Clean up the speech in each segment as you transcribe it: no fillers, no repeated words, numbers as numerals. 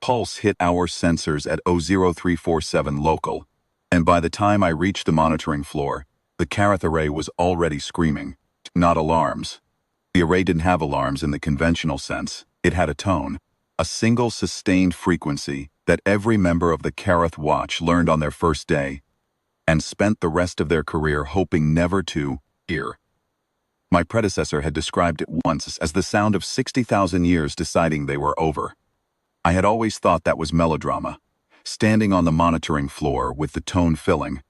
pulse hit our sensors at 00347 local, and by the time I reached the monitoring floor, the Karath array was already screaming. Not alarms. The array didn't have alarms in the conventional sense. It had a tone, a single sustained frequency that every member of the Karath Watch learned on their first day and spent the rest of their career hoping never to hear. My predecessor had described it once as the sound of 60,000 years deciding they were over. I had always thought that was melodrama, standing on the monitoring floor with the tone filling,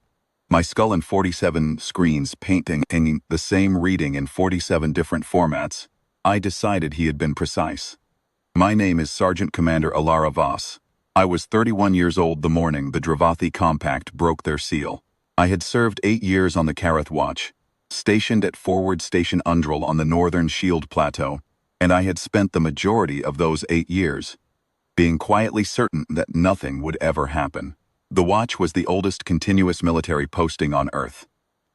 my skull and 47 screens painting the same reading in 47 different formats. I decided he had been precise. My name is Sergeant Commander Alara Voss. I was 31 years old the morning the Drevathi Compact broke their seal. I had served 8 years on the Karath Watch, stationed at Forward Station Undrel on the Northern Shield Plateau, and I had spent the majority of those 8 years being quietly certain that nothing would ever happen. The Watch was the oldest continuous military posting on Earth.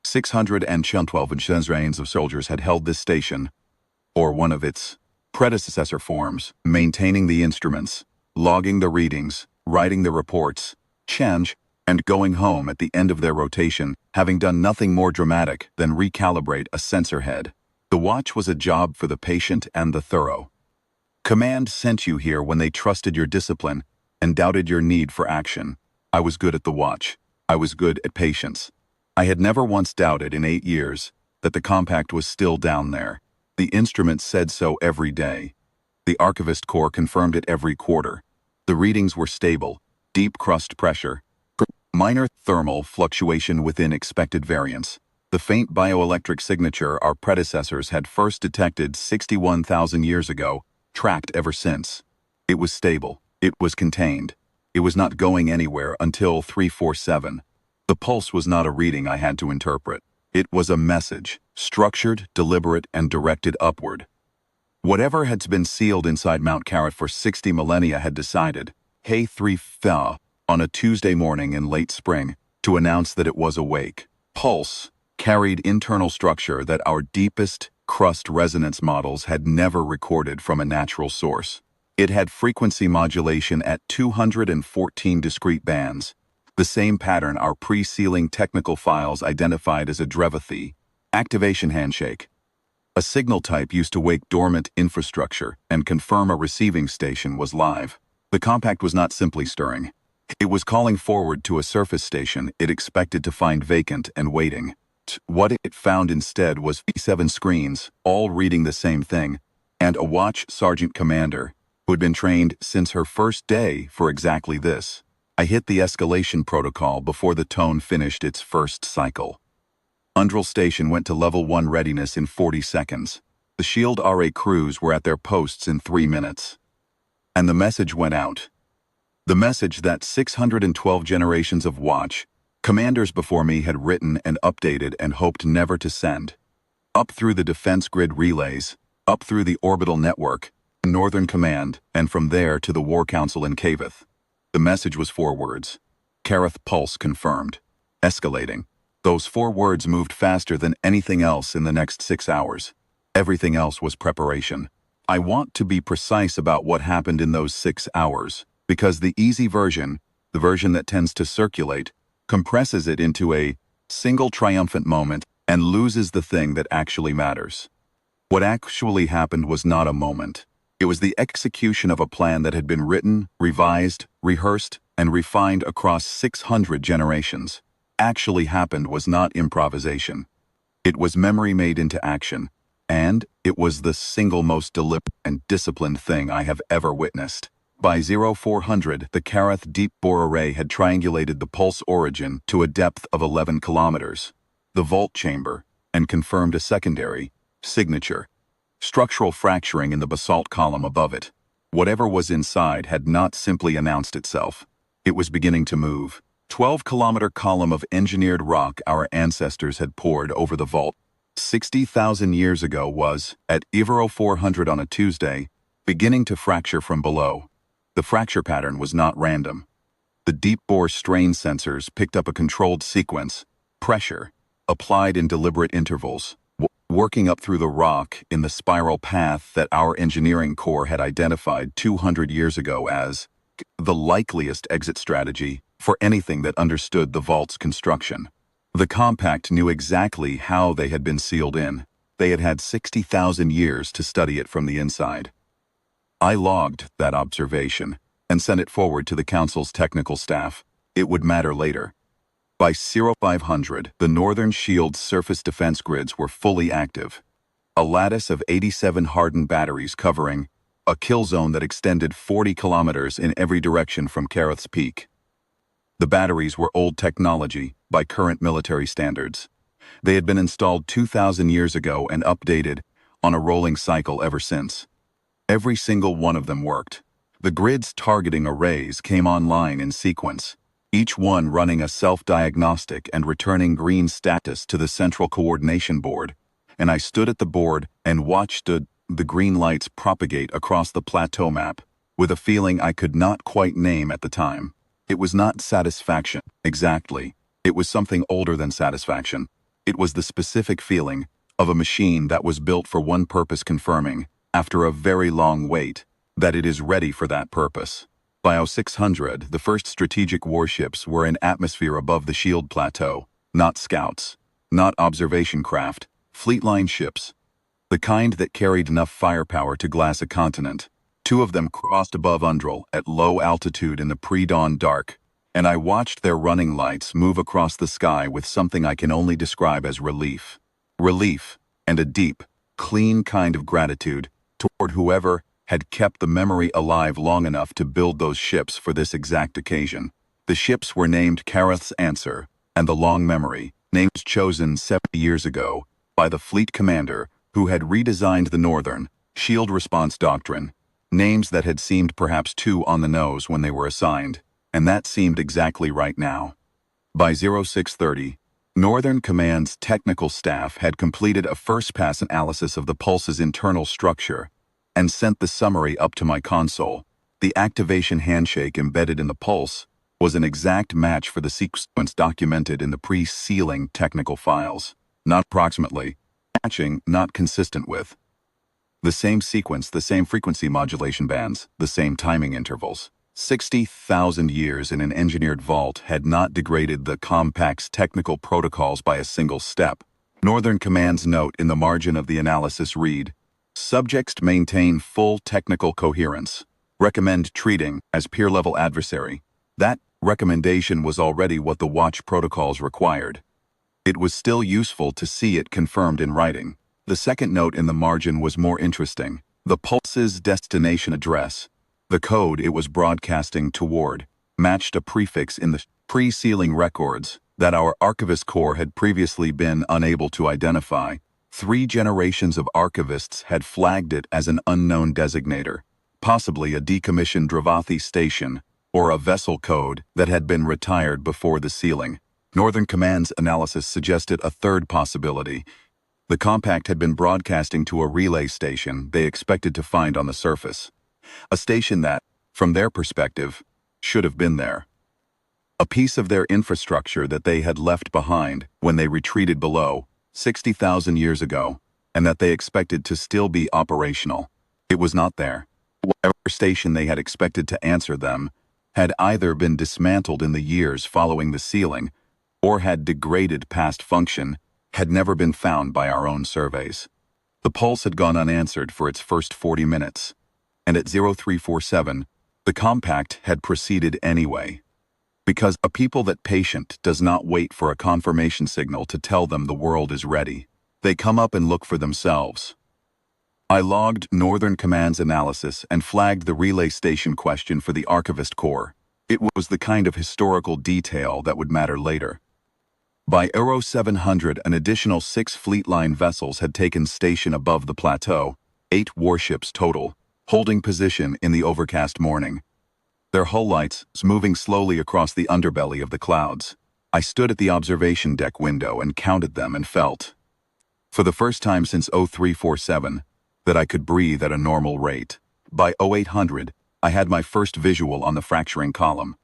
612 generations of soldiers had held this station, or one of its predecessor forms, maintaining the instruments, logging the readings, writing the reports, change, and going home at the end of their rotation, having done nothing more dramatic than recalibrate a sensor head. The Watch was a job for the patient and the thorough. Command sent you here when they trusted your discipline and doubted your need for action. I was good at the Watch. I was good at patience. I had never once doubted in 8 years that the Compact was still down there. The instruments said so every day. The Archivist Corps confirmed it every quarter. The readings were stable, deep crust pressure, minor thermal fluctuation within expected variance. The faint bioelectric signature our predecessors had first detected 61,000 years ago, tracked ever since. It was stable. It was contained. It was not going anywhere until 347. The pulse was not a reading I had to interpret. It was a message, structured, deliberate, and directed upward. Whatever had been sealed inside Mount Karath for 60 millennia had decided, hey 3 on a Tuesday morning in late spring, to announce that it was awake. Pulse carried internal structure that our deepest crust resonance models had never recorded from a natural source. It had frequency modulation at 214 discrete bands, the same pattern our pre-sealing technical files identified as a Drevathi activation handshake. A signal type used to wake dormant infrastructure and confirm a receiving station was live. The Compact was not simply stirring. It was calling forward to a surface station it expected to find vacant and waiting. What it found instead was 7 screens, all reading the same thing, and a Watch Sergeant Commander who had been trained since her first day for exactly this. I hit the escalation protocol before the tone finished its first cycle. Undrel Station went to Level 1 readiness in 40 seconds. The Shield RA crews were at their posts in 3 minutes. And the message went out. The message that 612 generations of Watch commanders before me had written and updated and hoped never to send. Up through the defense grid relays, up through the orbital network, Northern Command, and from there to the War Council in Kavath. The message was 4 words. Karath Pulse confirmed. Escalating. Those 4 words moved faster than anything else in the next 6 hours. Everything else was preparation. I want to be precise about what happened in those 6 hours, because the easy version, the version that tends to circulate, compresses it into a single triumphant moment and loses the thing that actually matters. What actually happened was not a moment. It was the execution of a plan that had been written, revised, rehearsed, and refined across 600 generations. Actually happened was not improvisation. It was memory made into action, and it was the single most deliberate and disciplined thing I have ever witnessed. By 0400, the Karath Deep Bore Array had triangulated the pulse origin to a depth of 11 kilometers, the vault chamber, and confirmed a secondary signature. Structural fracturing in the basalt column above it. Whatever was inside had not simply announced itself. It was beginning to move. 12-kilometer column of engineered rock our ancestors had poured over the vault 60,000 years ago was, at 0400 on a Tuesday, beginning to fracture from below. The fracture pattern was not random. The deep-bore strain sensors picked up a controlled sequence, pressure, applied in deliberate intervals, working up through the rock in the spiral path that our engineering corps had identified 200 years ago as the likeliest exit strategy for anything that understood the vault's construction. The Compact knew exactly how they had been sealed in. They had had 60,000 years to study it from the inside. I logged that observation and sent it forward to the Council's technical staff. It would matter later. By 0500, the Northern Shield's surface defense grids were fully active. A lattice of 87 hardened batteries covering a kill zone that extended 40 kilometers in every direction from Kareth's Peak. The batteries were old technology by current military standards. They had been installed 2,000 years ago and updated on a rolling cycle ever since. Every single one of them worked. The grid's targeting arrays came online in sequence, each one running a self-diagnostic and returning green status to the central coordination board, and I stood at the board and watched the green lights propagate across the plateau map with a feeling I could not quite name at the time. It was not satisfaction, exactly. It was something older than satisfaction. It was the specific feeling of a machine that was built for one purpose, confirming, after a very long wait, that it is ready for that purpose. By 0600, the first strategic warships were in atmosphere above the shield plateau, not scouts, not observation craft, fleet-line ships, the kind that carried enough firepower to glass a continent. Two of them crossed above Undrel at low altitude in the pre-dawn dark, and I watched their running lights move across the sky with something I can only describe as relief. Relief, and a deep, clean kind of gratitude toward whoever had kept the memory alive long enough to build those ships for this exact occasion. The ships were named Kareth's Answer and the Long Memory, names chosen 70 years ago by the fleet commander who had redesigned the Northern Shield Response Doctrine, names that had seemed perhaps too on the nose when they were assigned, and that seemed exactly right now. By 0630, Northern Command's technical staff had completed a first-pass analysis of the pulse's internal structure and sent the summary up to my console. The activation handshake embedded in the pulse was an exact match for the sequence documented in the pre-sealing technical files. Not approximately, matching, not consistent with. The same sequence, the same frequency modulation bands, the same timing intervals. 60,000 years in an engineered vault had not degraded the Compact's technical protocols by a single step. Northern Command's note in the margin of the analysis read, "Subjects maintain full technical coherence. Recommend treating as peer-level adversary." That recommendation was already what the watch protocols required. It was still useful to see it confirmed in writing. The second note in the margin was more interesting. The pulse's destination address, the code it was broadcasting toward, matched a prefix in the pre-sealing records that our archivist corps had previously been unable to identify. 3 generations of archivists had flagged it as an unknown designator, possibly a decommissioned Drevathi station or a vessel code that had been retired before the sealing. Northern Command's analysis suggested a third possibility. The Compact had been broadcasting to a relay station they expected to find on the surface. A station that, from their perspective, should have been there. A piece of their infrastructure that they had left behind when they retreated below 60,000 years ago, and that they expected to still be operational. It was not there. Whatever station they had expected to answer them had either been dismantled in the years following the sealing, or had degraded past function, had never been found by our own surveys. The pulse had gone unanswered for its first 40 minutes, and at 0347, the Compact had proceeded anyway. Because a people that patient does not wait for a confirmation signal to tell them the world is ready. They come up and look for themselves. I logged Northern Command's analysis and flagged the relay station question for the Archivist Corps. It was the kind of historical detail that would matter later. By 0700, an additional 6 fleet-line vessels had taken station above the plateau, 8 warships total, holding position in the overcast morning. Their hull lights moving slowly across the underbelly of the clouds. I stood at the observation deck window and counted them and felt, for the first time since 0347, that I could breathe at a normal rate. By 0800, I had my first visual on the fracturing column.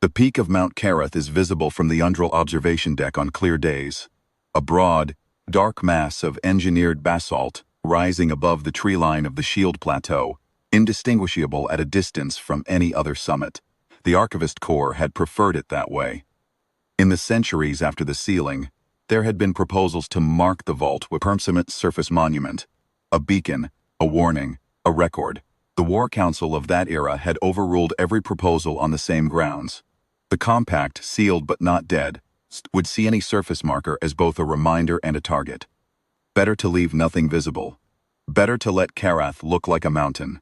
The peak of Mount Kareth is visible from the Undrel observation deck on clear days. A broad, dark mass of engineered basalt rising above the tree line of the shield plateau, indistinguishable at a distance from any other summit. The Archivist Corps had preferred it that way. In the centuries after the sealing, there had been proposals to mark the vault with a permanent surface monument, a beacon, a warning, a record. The War Council of that era had overruled every proposal on the same grounds. The compact, sealed but not dead, would see any surface marker as both a reminder and a target. Better to leave nothing visible. Better to let Karath look like a mountain.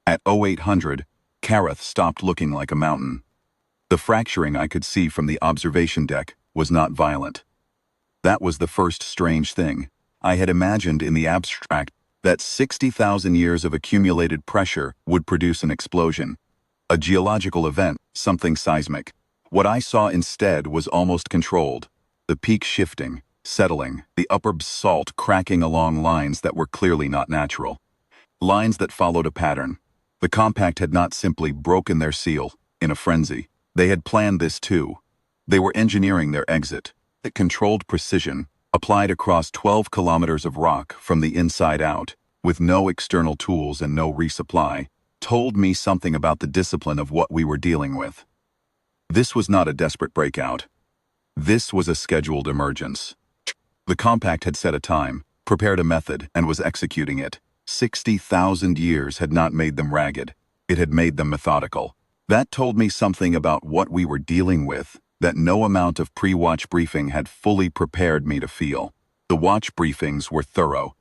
At 0800, Karath stopped looking like a mountain. The fracturing I could see from the observation deck was not violent. That was the first strange thing. I had imagined in the abstract that 60,000 years of accumulated pressure would produce an explosion. A geological event, something seismic. What I saw instead was almost controlled. The peak shifting, settling, the upper basalt cracking along lines that were clearly not natural. Lines that followed a pattern. The compact had not simply broken their seal, in a frenzy. They had planned this too. They were engineering their exit. At controlled precision, applied across 12 kilometers of rock from the inside out, with no external tools and no resupply, told me something about the discipline of what we were dealing with. This was not a desperate breakout. This was a scheduled emergence. The compact had set a time, prepared a method, and was executing it. 60,000 years had not made them ragged. It had made them methodical. That told me something about what we were dealing with that no amount of pre-watch briefing had fully prepared me to feel. The watch briefings were thorough.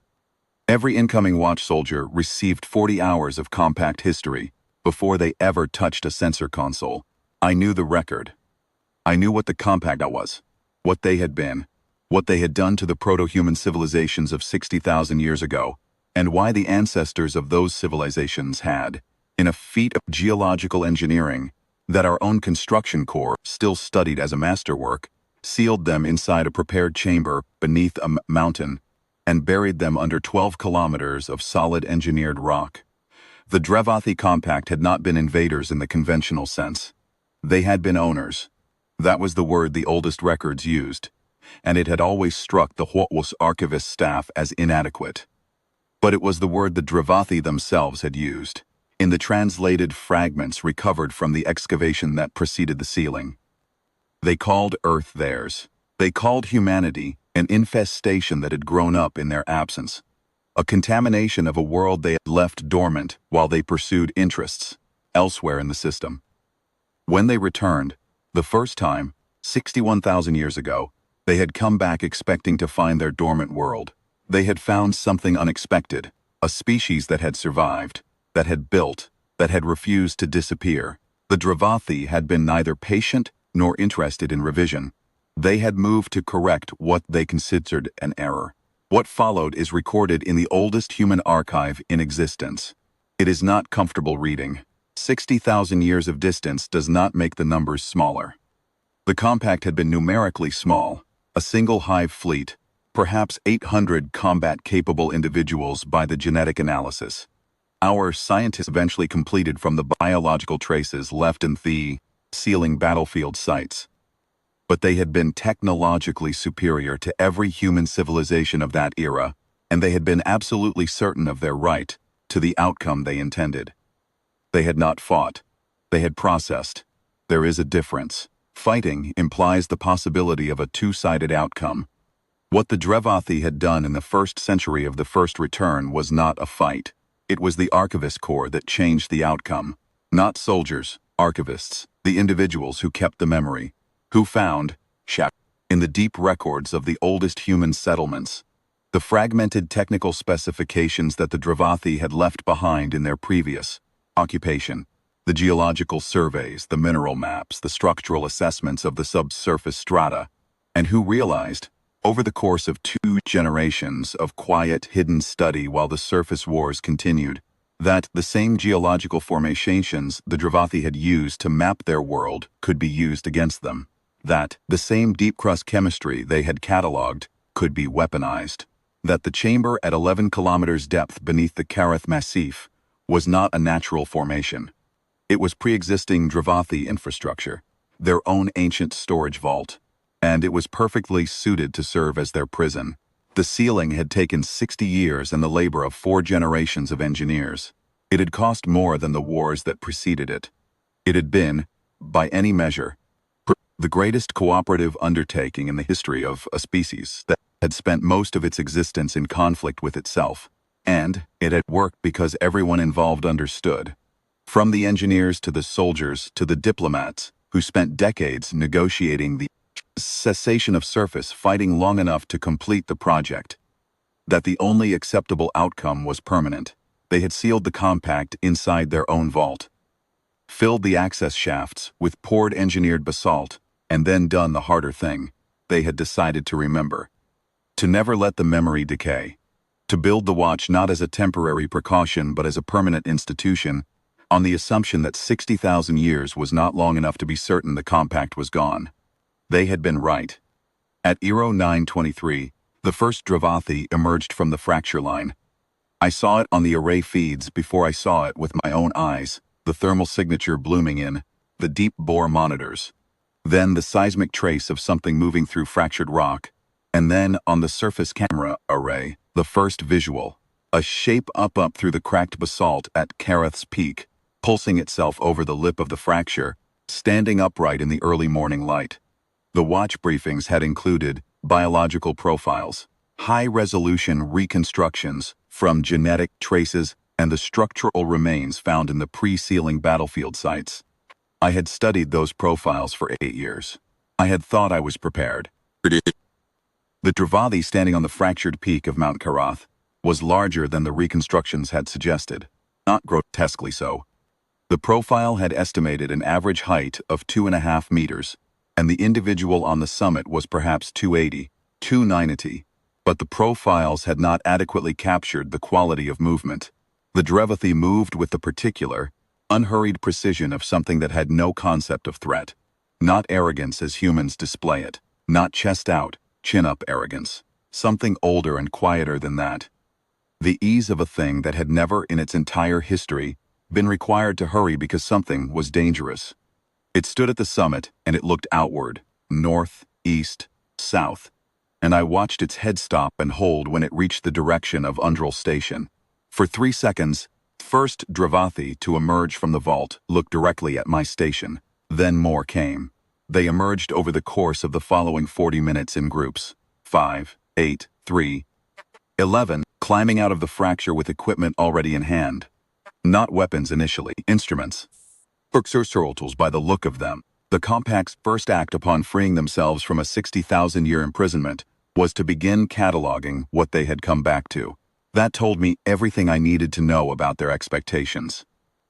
Every incoming watch soldier received 40 hours of compact history before they ever touched a sensor console. I knew the record. I knew what the compact was, what they had been, what they had done to the proto-human civilizations of 60,000 years ago, and why the ancestors of those civilizations had, in a feat of geological engineering that our own construction corps still studied as a masterwork, sealed them inside a prepared chamber beneath a mountain and buried them under 12 kilometers of solid engineered rock. The Drevathi Compact had not been invaders in the conventional sense. They had been owners. That was the word the oldest records used, and it had always struck the Hwatwas archivist staff as inadequate. But it was the word the Drevathi themselves had used, in the translated fragments recovered from the excavation that preceded the sealing. They called Earth theirs. They called humanity an infestation that had grown up in their absence, a contamination of a world they had left dormant while they pursued interests elsewhere in the system. When they returned, the first time, 61,000 years ago, they had come back expecting to find their dormant world. They had found something unexpected, a species that had survived, that had built, that had refused to disappear. The Drevathi had been neither patient nor interested in revision. They had moved to correct what they considered an error. What followed is recorded in the oldest human archive in existence. It is not comfortable reading. 60,000 years of distance does not make the numbers smaller. The compact had been numerically small, a single hive fleet, perhaps 800 combat-capable individuals by the genetic analysis. Our scientists eventually completed from the biological traces left in the sealing battlefield sites. But they had been technologically superior to every human civilization of that era, and they had been absolutely certain of their right to the outcome they intended. They had not fought. They had processed. There is a difference. Fighting implies the possibility of a two-sided outcome. What the Drevathi had done in the first century of the first return was not a fight. It was the Archivist Corps that changed the outcome. Not soldiers, archivists, the individuals who kept the memory, who found, in the deep records of the oldest human settlements, the fragmented technical specifications that the Drevathi had left behind in their previous occupation, the geological surveys, the mineral maps, the structural assessments of the subsurface strata, and who realized, over the course of 2 generations of quiet, hidden study while the surface wars continued, that the same geological formations the Drevathi had used to map their world could be used against them, that the same deep-crust chemistry they had cataloged could be weaponized, that the chamber at 11 kilometers depth beneath the Karath Massif was not a natural formation. It was pre-existing Drevathi infrastructure, their own ancient storage vault, and it was perfectly suited to serve as their prison. The sealing had taken 60 years and the labor of 4 generations of engineers. It had cost more than the wars that preceded it. It had been, by any measure, the greatest cooperative undertaking in the history of a species that had spent most of its existence in conflict with itself. And it had worked because everyone involved understood. From the engineers to the soldiers to the diplomats who spent decades negotiating the cessation of surface fighting long enough to complete the project, that the only acceptable outcome was permanent. They had sealed the compact inside their own vault, filled the access shafts with poured engineered basalt, and then done the harder thing. They had decided to remember. To never let the memory decay. To build the watch not as a temporary precaution but as a permanent institution, on the assumption that 60,000 years was not long enough to be certain the compact was gone. They had been right. At Eero 923, the first Drevathi emerged from the fracture line. I saw it on the array feeds before I saw it with my own eyes, the thermal signature blooming in the deep bore monitors. Then the seismic trace of something moving through fractured rock, and then on the surface camera array, the first visual, a shape up through the cracked basalt at Kareth's peak, pulsing itself over the lip of the fracture, standing upright in the early morning light. The watch briefings had included biological profiles, high-resolution reconstructions from genetic traces and the structural remains found in the pre-sealing battlefield sites. I had studied those profiles for 8 years. I had thought I was prepared. The Drevathi standing on the fractured peak of Mount Kareth was larger than the reconstructions had suggested, not grotesquely so. The profile had estimated an average height of 2.5 meters, and the individual on the summit was perhaps 280, 290, but the profiles had not adequately captured the quality of movement. The Drevathi moved with the particular, unhurried precision of something that had no concept of threat. Not arrogance as humans display it, not chest-out, chin-up arrogance. Something older and quieter than that. The ease of a thing that had never in its entire history been required to hurry because something was dangerous. It stood at the summit and it looked outward, north, east, south, and I watched its head stop and hold when it reached the direction of Undrel Station. For 3 seconds, first Drevathi to emerge from the vault looked directly at my station. Then more came. They emerged over the course of the following 40 minutes in groups. 5, 8, 3, 11, climbing out of the fracture with equipment already in hand. Not weapons initially, instruments. Tools by the look of them. The Compact's first act upon freeing themselves from a 60,000-year imprisonment was to begin cataloging what they had come back to. That told me everything I needed to know about their expectations.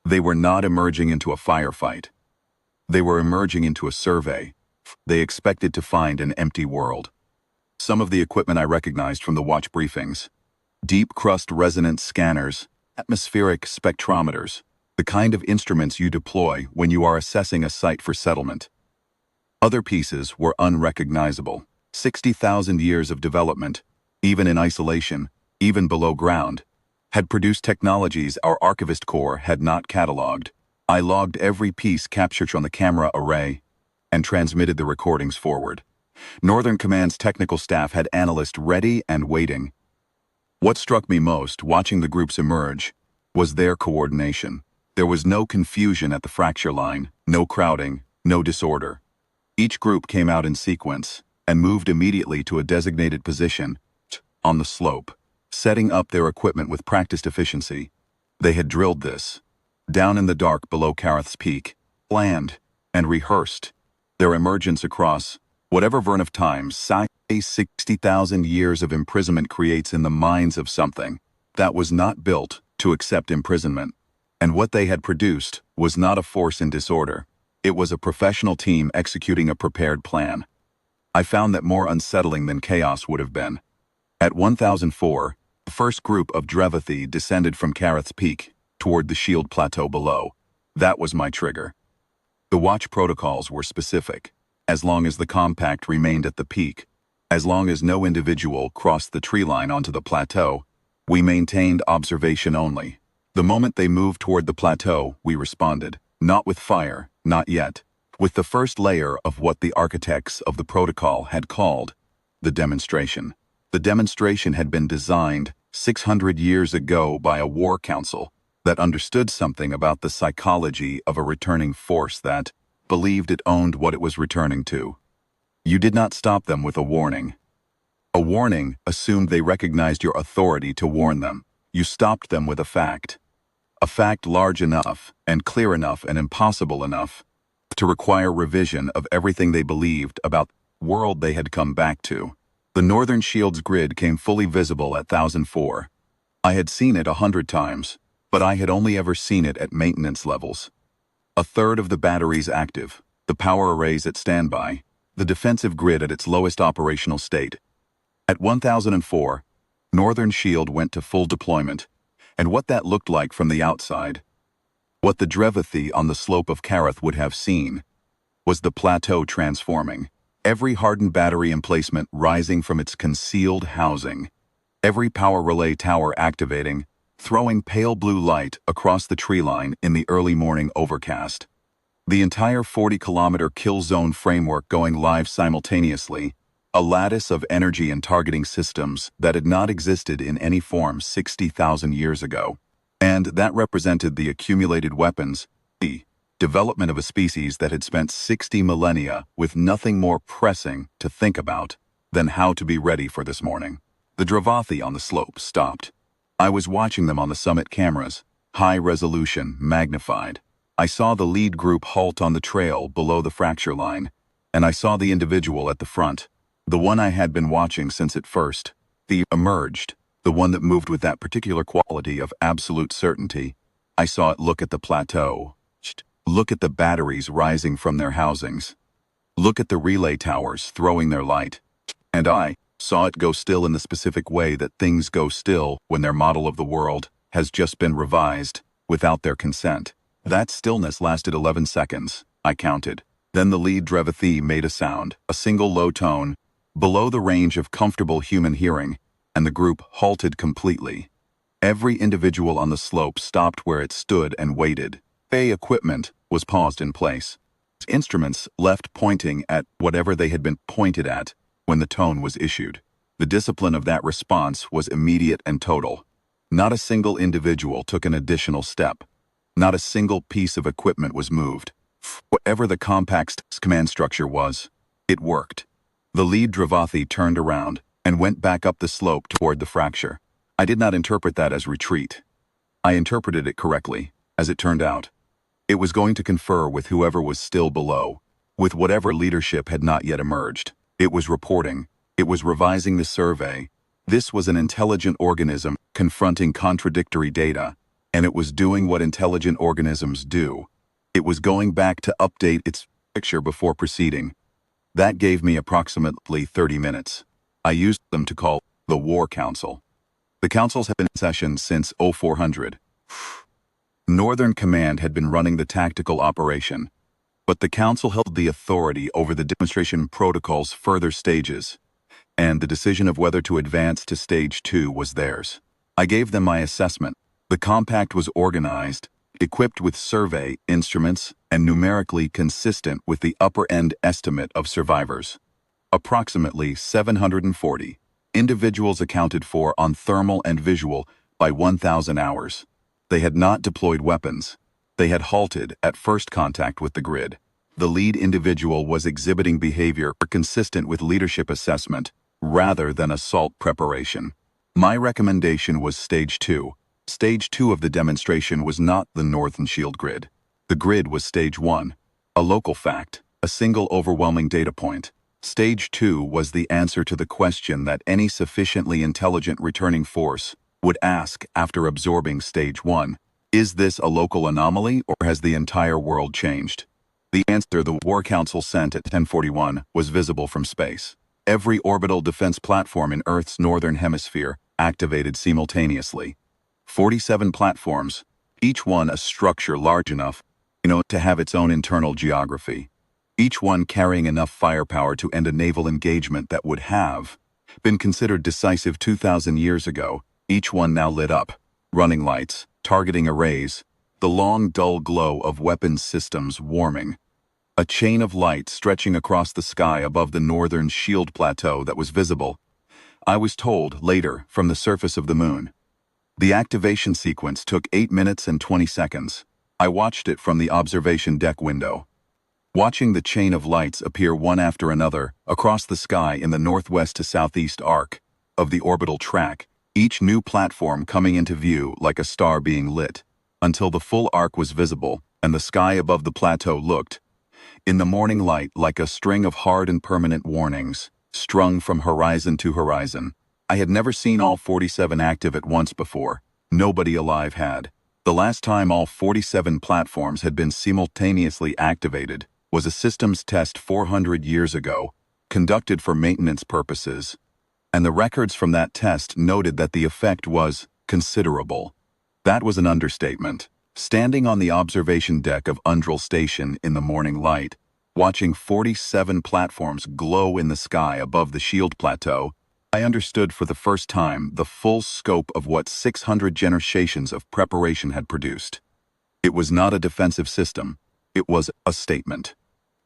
They were not emerging into a firefight. They were emerging into a survey. They expected to find an empty world. Some of the equipment I recognized from the watch briefings. Deep crust resonance scanners, atmospheric spectrometers, the kind of instruments you deploy when you are assessing a site for settlement. Other pieces were unrecognizable. 60,000 years of development, even in isolation, even below ground, had produced technologies our Archivist Corps had not cataloged. I logged every piece captured on the camera array and transmitted the recordings forward. Northern Command's technical staff had analysts ready and waiting. What struck me most, watching the groups emerge, was their coordination. There was no confusion at the fracture line, no crowding, no disorder. Each group came out in sequence and moved immediately to a designated position on the slope, setting up their equipment with practiced efficiency. They had drilled this, down in the dark below Kareth's peak, planned and rehearsed their emergence across whatever vern of time 60,000 years of imprisonment creates in the minds of something that was not built to accept imprisonment. And what they had produced was not a force in disorder. It was a professional team executing a prepared plan. I found that more unsettling than chaos would have been. At 1004, the first group of Drevathi descended from Kareth's peak toward the shield plateau below. That was my trigger. The watch protocols were specific. As long as the compact remained at the peak, as long as no individual crossed the tree line onto the plateau, we maintained observation only. The moment they moved toward the plateau, we responded. Not with fire, not yet. With the first layer of what the architects of the protocol had called the demonstration. The demonstration had been designed 600 years ago by a war council, that understood something about the psychology of a returning force that believed it owned what it was returning to. You did not stop them with a warning. A warning assumed they recognized your authority to warn them. You stopped them with a fact. A fact large enough and clear enough and impossible enough to require revision of everything they believed about the world they had come back to. The Northern Shield's grid came fully visible at 1004. I had seen it 100 times, but I had only ever seen it at maintenance levels. A third of the batteries active, the power arrays at standby, the defensive grid at its lowest operational state. At 1004, Northern Shield went to full deployment, and what that looked like from the outside, what the Drevathi on the slope of Karath would have seen, was the plateau transforming, every hardened battery emplacement rising from its concealed housing, every power relay tower activating, throwing pale blue light across the tree line in the early morning overcast. The entire 40-kilometer kill zone framework going live simultaneously, a lattice of energy and targeting systems that had not existed in any form 60,000 years ago. And that represented the accumulated weapons, the development of a species that had spent 60 millennia with nothing more pressing to think about than how to be ready for this morning. The Drevathi on the slope stopped. I was watching them on the summit cameras, high resolution, magnified. I saw the lead group halt on the trail below the fracture line, and I saw the individual at the front, the one I had been watching since it first, the emerged, the one that moved with that particular quality of absolute certainty. I saw it look at the plateau, look at the batteries rising from their housings, look at the relay towers throwing their light, and I saw it go still in the specific way that things go still when their model of the world has just been revised without their consent. That stillness lasted 11 seconds, I counted. Then the lead Drevathi made a sound, a single low tone, below the range of comfortable human hearing, and the group halted completely. Every individual on the slope stopped where it stood and waited. Equipment was paused in place. Instruments left pointing at whatever they had been pointed at when the tone was issued. The discipline of that response was immediate and total. Not a single individual took an additional step. Not a single piece of equipment was moved. Whatever the Compact's command structure was, it worked. The lead Drevathi turned around and went back up the slope toward the fracture. I did not interpret that as retreat. I interpreted it correctly, as it turned out. It was going to confer with whoever was still below, with whatever leadership had not yet emerged. It was reporting. It was revising the survey. This was an intelligent organism confronting contradictory data, and it was doing what intelligent organisms do. It was going back to update its picture before proceeding. That gave me approximately 30 minutes. I used them to call the War Council. The councils have been in session since 0400. Northern Command had been running the tactical operation, but the council held the authority over the demonstration protocol's further stages, and the decision of whether to advance to Stage 2 was theirs. I gave them my assessment. The compact was organized, equipped with survey instruments, and numerically consistent with the upper-end estimate of survivors. Approximately 740 individuals accounted for on thermal and visual by 1,000 hours. They had not deployed weapons. They had halted at first contact with the grid. The lead individual was exhibiting behavior consistent with leadership assessment rather than assault preparation. My recommendation was Stage 2. Stage 2 of the demonstration was not the Northern Shield grid. The grid was Stage 1, a local fact, a single overwhelming data point. Stage 2 was the answer to the question that any sufficiently intelligent returning force would ask after absorbing Stage 1. Is this a local anomaly or has the entire world changed? The answer the War Council sent at 1041 was visible from space. Every orbital defense platform in Earth's northern hemisphere activated simultaneously. 47 platforms, each one a structure large enough, to have its own internal geography. Each one carrying enough firepower to end a naval engagement that would have been considered decisive 2,000 years ago. Each one now lit up, running lights, targeting arrays, the long dull glow of weapons systems warming. A chain of light stretching across the sky above the Northern Shield plateau that was visible, I was told later, from the surface of the moon. The activation sequence took 8 minutes and 20 seconds. I watched it from the observation deck window. Watching the chain of lights appear one after another across the sky in the northwest to southeast arc of the orbital track, each new platform coming into view like a star being lit, until the full arc was visible and the sky above the plateau looked, in the morning light, like a string of hard and permanent warnings, strung from horizon to horizon. I had never seen all 47 active at once before. Nobody alive had. The last time all 47 platforms had been simultaneously activated was a systems test 400 years ago, conducted for maintenance purposes, and the records from that test noted that the effect was considerable. That was an understatement. Standing on the observation deck of Undrel Station in the morning light, watching 47 platforms glow in the sky above the Shield Plateau, I understood for the first time the full scope of what 600 generations of preparation had produced. It was not a defensive system. It was a statement.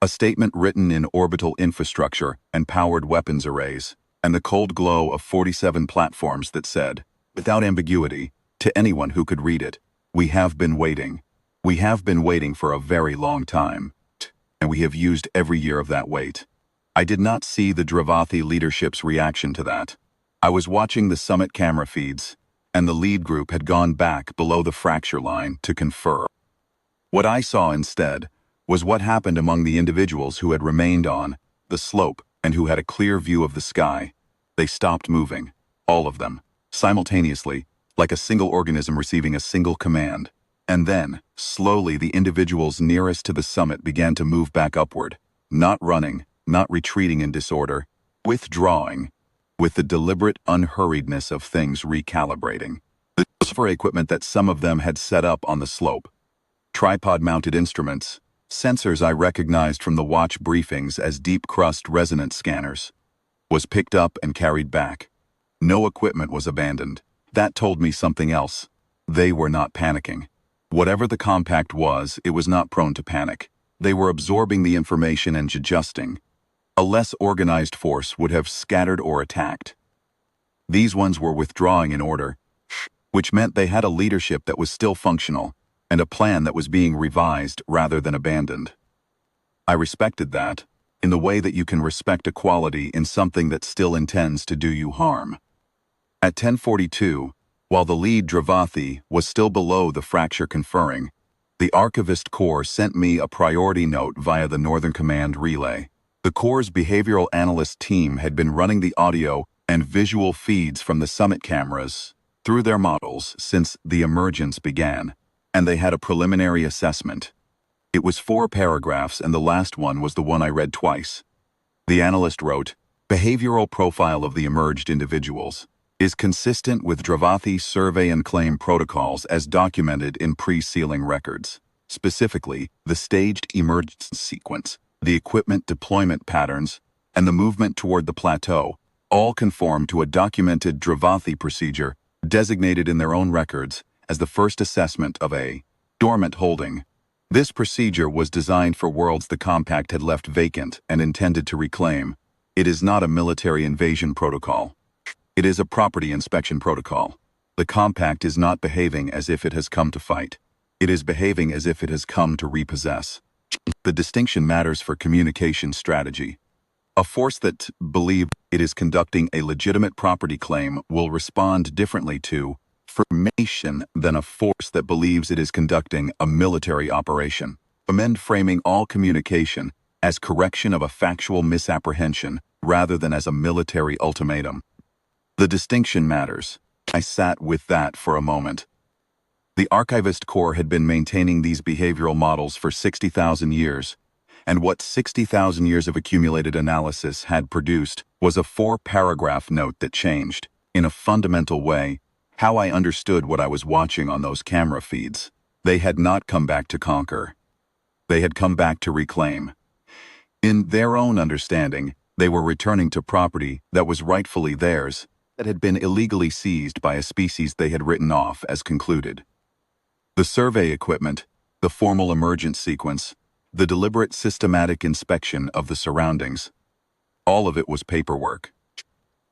A statement written in orbital infrastructure and powered weapons arrays, and the cold glow of 47 platforms that said, without ambiguity, to anyone who could read it, "We have been waiting. We have been waiting for a very long time. And we have used every year of that wait." I did not see the Drevathi leadership's reaction to that. I was watching the summit camera feeds, and the lead group had gone back below the fracture line to confer. What I saw instead was what happened among the individuals who had remained on the slope and who had a clear view of the sky. They stopped moving, all of them, simultaneously, like a single organism receiving a single command. And then, slowly, the individuals nearest to the summit began to move back upward, not running, not retreating in disorder, withdrawing, with the deliberate unhurriedness of things recalibrating. The survey equipment that some of them had set up on the slope, tripod-mounted instruments, sensors I recognized from the watch briefings as deep-crust resonance scanners, was picked up and carried back. No equipment was abandoned. That told me something else. They were not panicking. Whatever the compact was, it was not prone to panic. They were absorbing the information and adjusting. A less organized force would have scattered or attacked. These ones were withdrawing in order, which meant they had a leadership that was still functional, and a plan that was being revised rather than abandoned. I respected that, in the way that you can respect a quality in something that still intends to do you harm. At 10:42, while the lead Drevathi was still below the fracture conferring, the Archivist Corps sent me a priority note via the Northern Command relay. The Corps' behavioral analyst team had been running the audio and visual feeds from the summit cameras through their models since the emergence began, and they had a preliminary assessment. It was 4 paragraphs, and the last one was the one I read twice. The analyst wrote, "Behavioral profile of the emerged individuals is consistent with Drevathi survey and claim protocols as documented in pre-sealing records. Specifically, the staged emergence sequence, the equipment deployment patterns, and the movement toward the plateau all conform to a documented Drevathi procedure designated in their own records as the first assessment of a dormant holding. This procedure was designed for worlds the compact had left vacant and intended to reclaim. It is not a military invasion protocol. It is a property inspection protocol. The compact is not behaving as if it has come to fight. It is behaving as if it has come to repossess. The distinction matters for communication strategy. A force that believes it is conducting a legitimate property claim will respond differently to information than a force that believes it is conducting a military operation. Amend framing all communication as correction of a factual misapprehension rather than as a military ultimatum. The distinction matters. I sat with that for a moment. The Archivist Corps had been maintaining these behavioral models for 60,000 years, and what 60,000 years of accumulated analysis had produced was a 4-paragraph note that changed, in a fundamental way, how I understood what I was watching on those camera feeds. They had not come back to conquer. They had come back to reclaim. In their own understanding, they were returning to property that was rightfully theirs, that had been illegally seized by a species they had written off as concluded. The survey equipment, the formal emergence sequence, the deliberate systematic inspection of the surroundings, all of it was paperwork.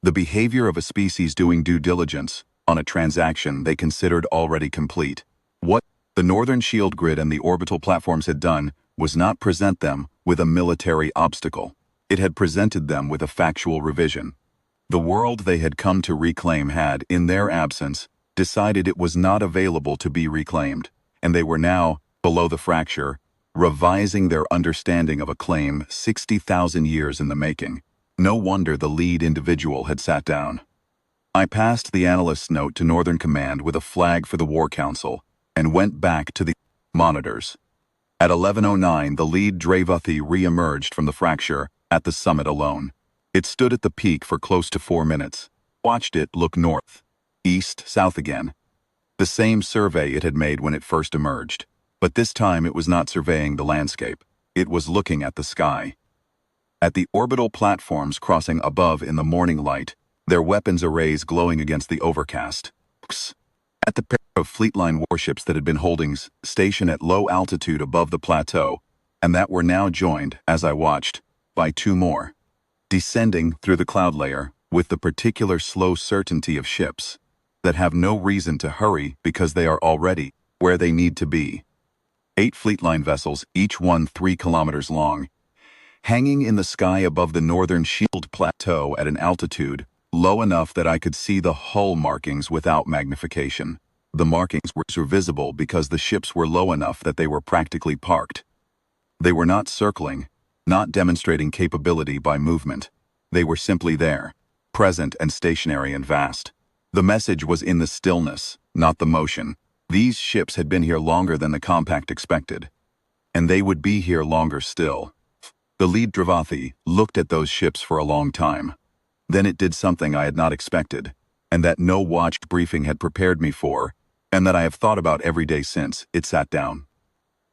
The behavior of a species doing due diligence on a transaction they considered already complete. What the Northern Shield Grid and the orbital platforms had done was not present them with a military obstacle. It had presented them with a factual revision. The world they had come to reclaim had, in their absence, decided it was not available to be reclaimed, and they were now, below the fracture, revising their understanding of a claim 60,000 years in the making. No wonder the lead individual had sat down. I passed the analyst's note to Northern Command with a flag for the War Council and went back to the monitors. At 11:09, the lead Drevathi re-emerged from the fracture at the summit alone. It stood at the peak for close to 4 minutes. Watched it look north, east, south again. The same survey it had made when it first emerged. But this time it was not surveying the landscape. It was looking at the sky. At the orbital platforms crossing above in the morning light, their weapons arrays glowing against the overcast. At the pair of fleetline warships that had been holding station at low altitude above the plateau, and that were now joined, as I watched, by 2 more. Descending through the cloud layer with the particular slow certainty of ships that have no reason to hurry because they are already where they need to be. 8 fleetline vessels, each one 3 kilometers long, hanging in the sky above the Northern Shield Plateau at an altitude low enough that I could see the hull markings without magnification. The markings were visible because the ships were low enough that they were practically parked. They were not circling, not demonstrating capability by movement. They were simply there, present and stationary and vast. The message was in the stillness, not the motion. These ships had been here longer than the Compact expected, and they would be here longer still. The lead Drevathi looked at those ships for a long time. Then it did something I had not expected, and that no watched briefing had prepared me for, and that I have thought about every day since. It sat down.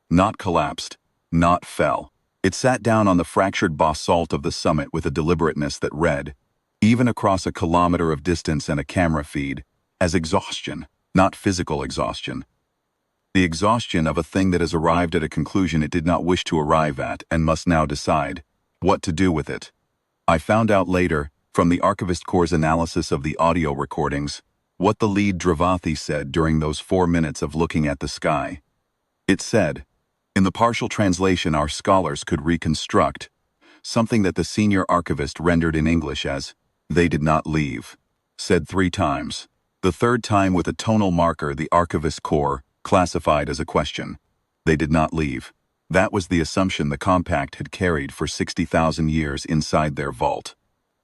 Not collapsed, not fell. It sat down on the fractured basalt of the summit with a deliberateness that read, even across a kilometer of distance and a camera feed, as exhaustion, not physical exhaustion. The exhaustion of a thing that has arrived at a conclusion it did not wish to arrive at and must now decide what to do with it. I found out later, from the Archivist Corps' analysis of the audio recordings, what the lead Drevathi said during those 4 minutes of looking at the sky. It said, in the partial translation our scholars could reconstruct, something that the senior archivist rendered in English as, "They did not leave," said 3 times. The 3rd time with a tonal marker the Archivist Corps classified as a question. They did not leave. That was the assumption the Compact had carried for 60,000 years inside their vault.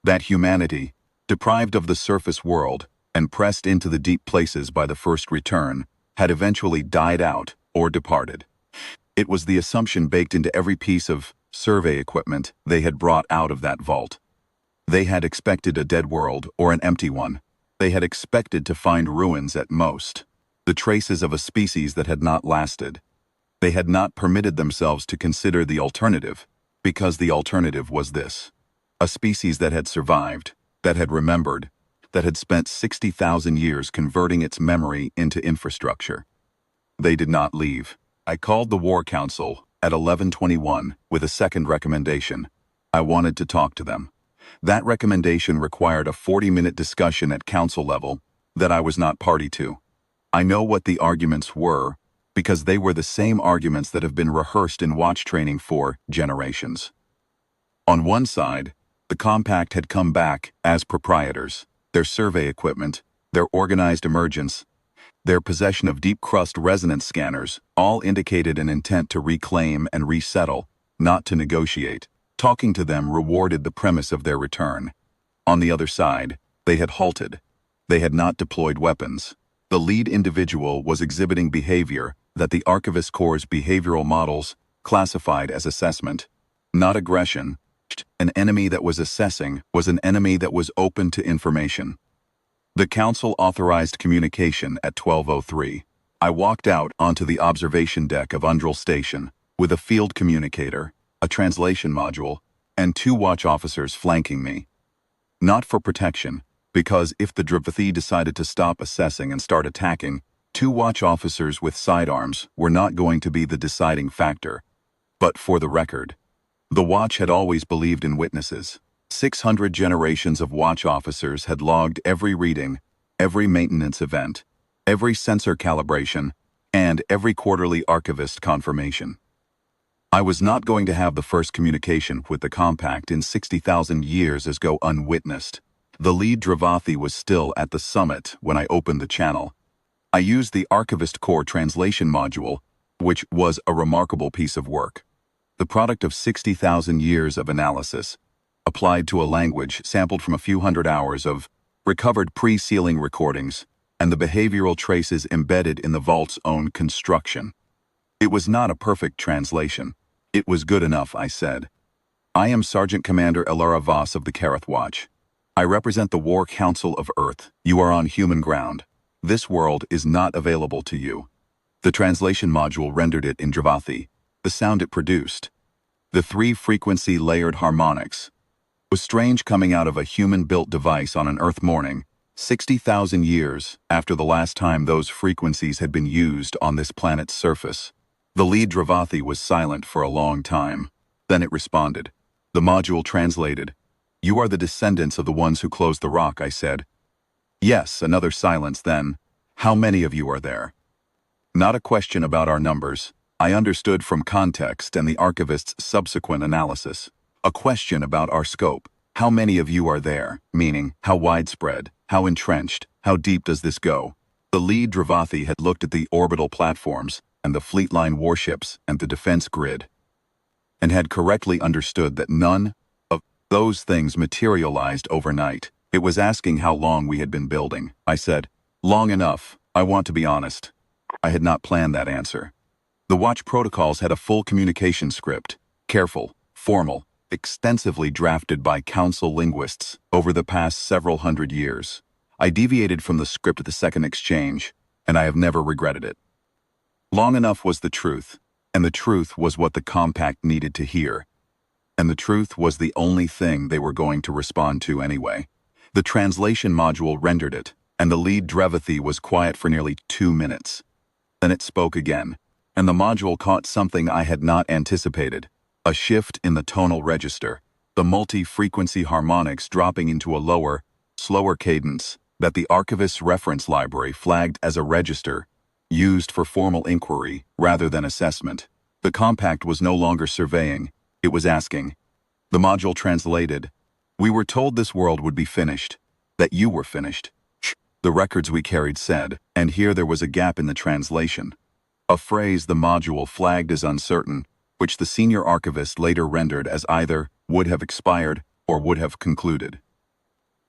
That humanity, deprived of the surface world and pressed into the deep places by the first return, had eventually died out or departed. It was the assumption baked into every piece of survey equipment they had brought out of that vault. They had expected a dead world or an empty one. They had expected to find ruins at most, the traces of a species that had not lasted. They had not permitted themselves to consider the alternative, because the alternative was this. A species that had survived, that had remembered, that had spent 60,000 years converting its memory into infrastructure. They did not leave. I called the War Council at 11:21 with a second recommendation. I wanted to talk to them. That recommendation required a 40-minute discussion at council level that I was not party to. I know what the arguments were, because they were the same arguments that have been rehearsed in watch training for generations. On one side, the Compact had come back as proprietors, their survey equipment, their organized emergence, their possession of deep-crust resonance scanners, all indicated an intent to reclaim and resettle, not to negotiate. Talking to them rewarded the premise of their return. On the other side, they had halted. They had not deployed weapons. The lead individual was exhibiting behavior that the Archivist Corps' behavioral models classified as assessment, not aggression. An enemy that was assessing was an enemy that was open to information. The council authorized communication at 12:03. I walked out onto the observation deck of Undrel Station with a field communicator, a translation module, and 2 watch officers flanking me. Not for protection, because if the Drevathi decided to stop assessing and start attacking, 2 watch officers with sidearms were not going to be the deciding factor. But for the record, the watch had always believed in witnesses. 600 generations of watch officers had logged every reading every maintenance event, every sensor calibration, and every quarterly archivist confirmation. I was not going to have the first communication with the Compact in 60,000 years as go unwitnessed. The lead Drevathi was still at the summit when I opened the channel. I used the Archivist Core translation module, which was a remarkable piece of work. The product of 60,000 years of analysis, applied to a language sampled from a few hundred hours of recovered pre-sealing recordings and the behavioral traces embedded in the vault's own construction. It was not a perfect translation. It was good enough, I said. I am Sergeant Commander Elara Voss of the Karath Watch. I represent the War Council of Earth. You are on human ground. This world is not available to you. The translation module rendered it in Drevathi. The sound it produced, the 3-frequency layered harmonics, was strange coming out of a human-built device on an Earth morning, 60,000 years after the last time those frequencies had been used on this planet's surface. The lead Drevathi was silent for a long time. Then it responded. The module translated. You are the descendants of the ones who closed the rock, I said. Yes, another silence then. How many of you are there? Not a question about our numbers. I understood from context and the archivist's subsequent analysis. A question about our scope. How many of you are there? Meaning, how widespread, how entrenched, how deep does this go? The lead Drevathi had looked at the orbital platforms and the fleet line warships and the defense grid, and had correctly understood that none of those things materialized overnight. It was asking how long we had been building. I said, long enough. I want to be honest. I had not planned that answer. The watch protocols had a full communication script, careful, formal, extensively drafted by council linguists over the past several hundred years. I deviated from the script at the second exchange, and I have never regretted it. Long enough was the truth, and the truth was what the Compact needed to hear. And the truth was the only thing they were going to respond to anyway. The translation module rendered it, and the lead Drevathi was quiet for nearly 2 minutes. Then it spoke again, and the module caught something I had not anticipated. A shift in the tonal register, the multi-frequency harmonics dropping into a lower, slower cadence that the archivist's reference library flagged as a register, used for formal inquiry rather than assessment. The Compact was no longer surveying, it was asking. The module translated, we were told this world would be finished, that you were finished. The records we carried said, and here there was a gap in the translation. A phrase the module flagged as uncertain, which the senior archivist later rendered as either would have expired or would have concluded.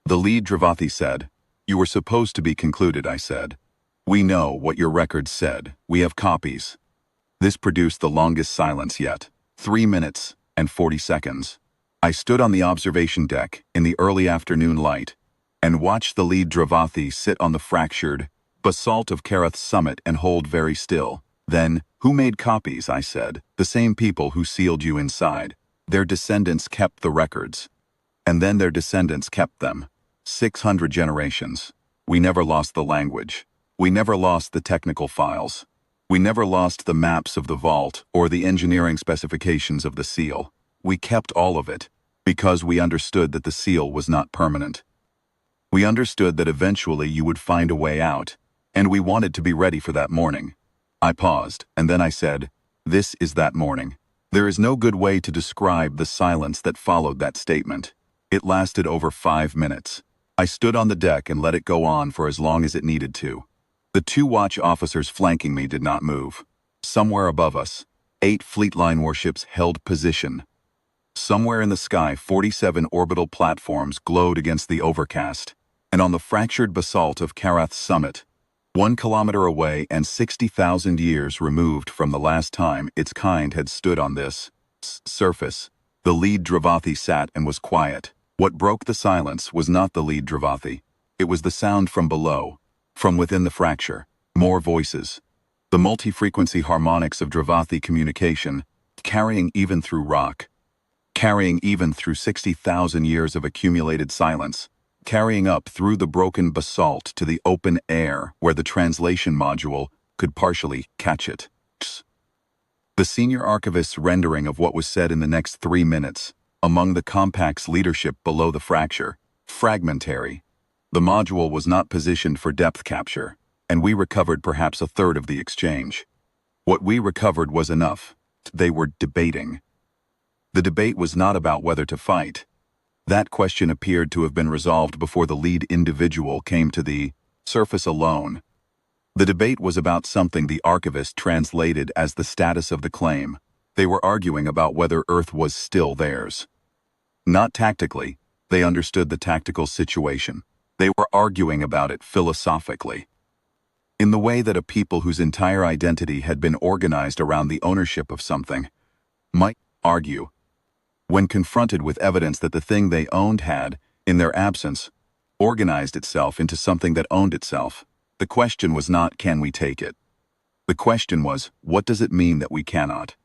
The lead Drevathi said, you were supposed to be concluded, I said. We know what your records said. We have copies. This produced the longest silence yet, 3 minutes and 40 seconds. I stood on the observation deck in the early afternoon light and watched the lead Drevathi sit on the fractured basalt of Karath's summit and hold very still. Then, who made copies, I said. The same people who sealed you inside. Their descendants kept the records. And then their descendants kept them. 600 generations. We never lost the language. We never lost the technical files. We never lost the maps of the vault or the engineering specifications of the seal. We kept all of it because we understood that the seal was not permanent. We understood that eventually you would find a way out, and we wanted to be ready for that morning. I paused, and then I said, this is that morning. There is no good way to describe the silence that followed that statement. It lasted over 5 minutes. I stood on the deck and let it go on for as long as it needed to. The 2 watch officers flanking me did not move. Somewhere above us, 8 fleet line warships held position. Somewhere in the sky, 47 orbital platforms glowed against the overcast, and on the fractured basalt of Karath's summit, 1 kilometer away and 60,000 years removed from the last time its kind had stood on this surface, the lead Drevathi sat and was quiet. What broke the silence was not the lead Drevathi. It was the sound from below, from within the fracture. More voices. The multi-frequency harmonics of Drevathi communication, carrying even through rock, carrying even through 60,000 years of accumulated silence, carrying up through the broken basalt to the open air where the translation module could partially catch it. The senior archivist's rendering of what was said in the next 3 minutes, among the Compact's leadership below the fracture, fragmentary. The module was not positioned for depth capture, and we recovered perhaps a third of the exchange. What we recovered was enough. They were debating. The debate was not about whether to fight. That question appeared to have been resolved before the lead individual came to the surface alone. The debate was about something the archivist translated as the status of the claim. They were arguing about whether Earth was still theirs. Not tactically, they understood the tactical situation. They were arguing about it philosophically. In the way that a people whose entire identity had been organized around the ownership of something might argue. When confronted with evidence that the thing they owned had, in their absence, organized itself into something that owned itself, the question was not, can we take it? The question was, what does it mean that we cannot?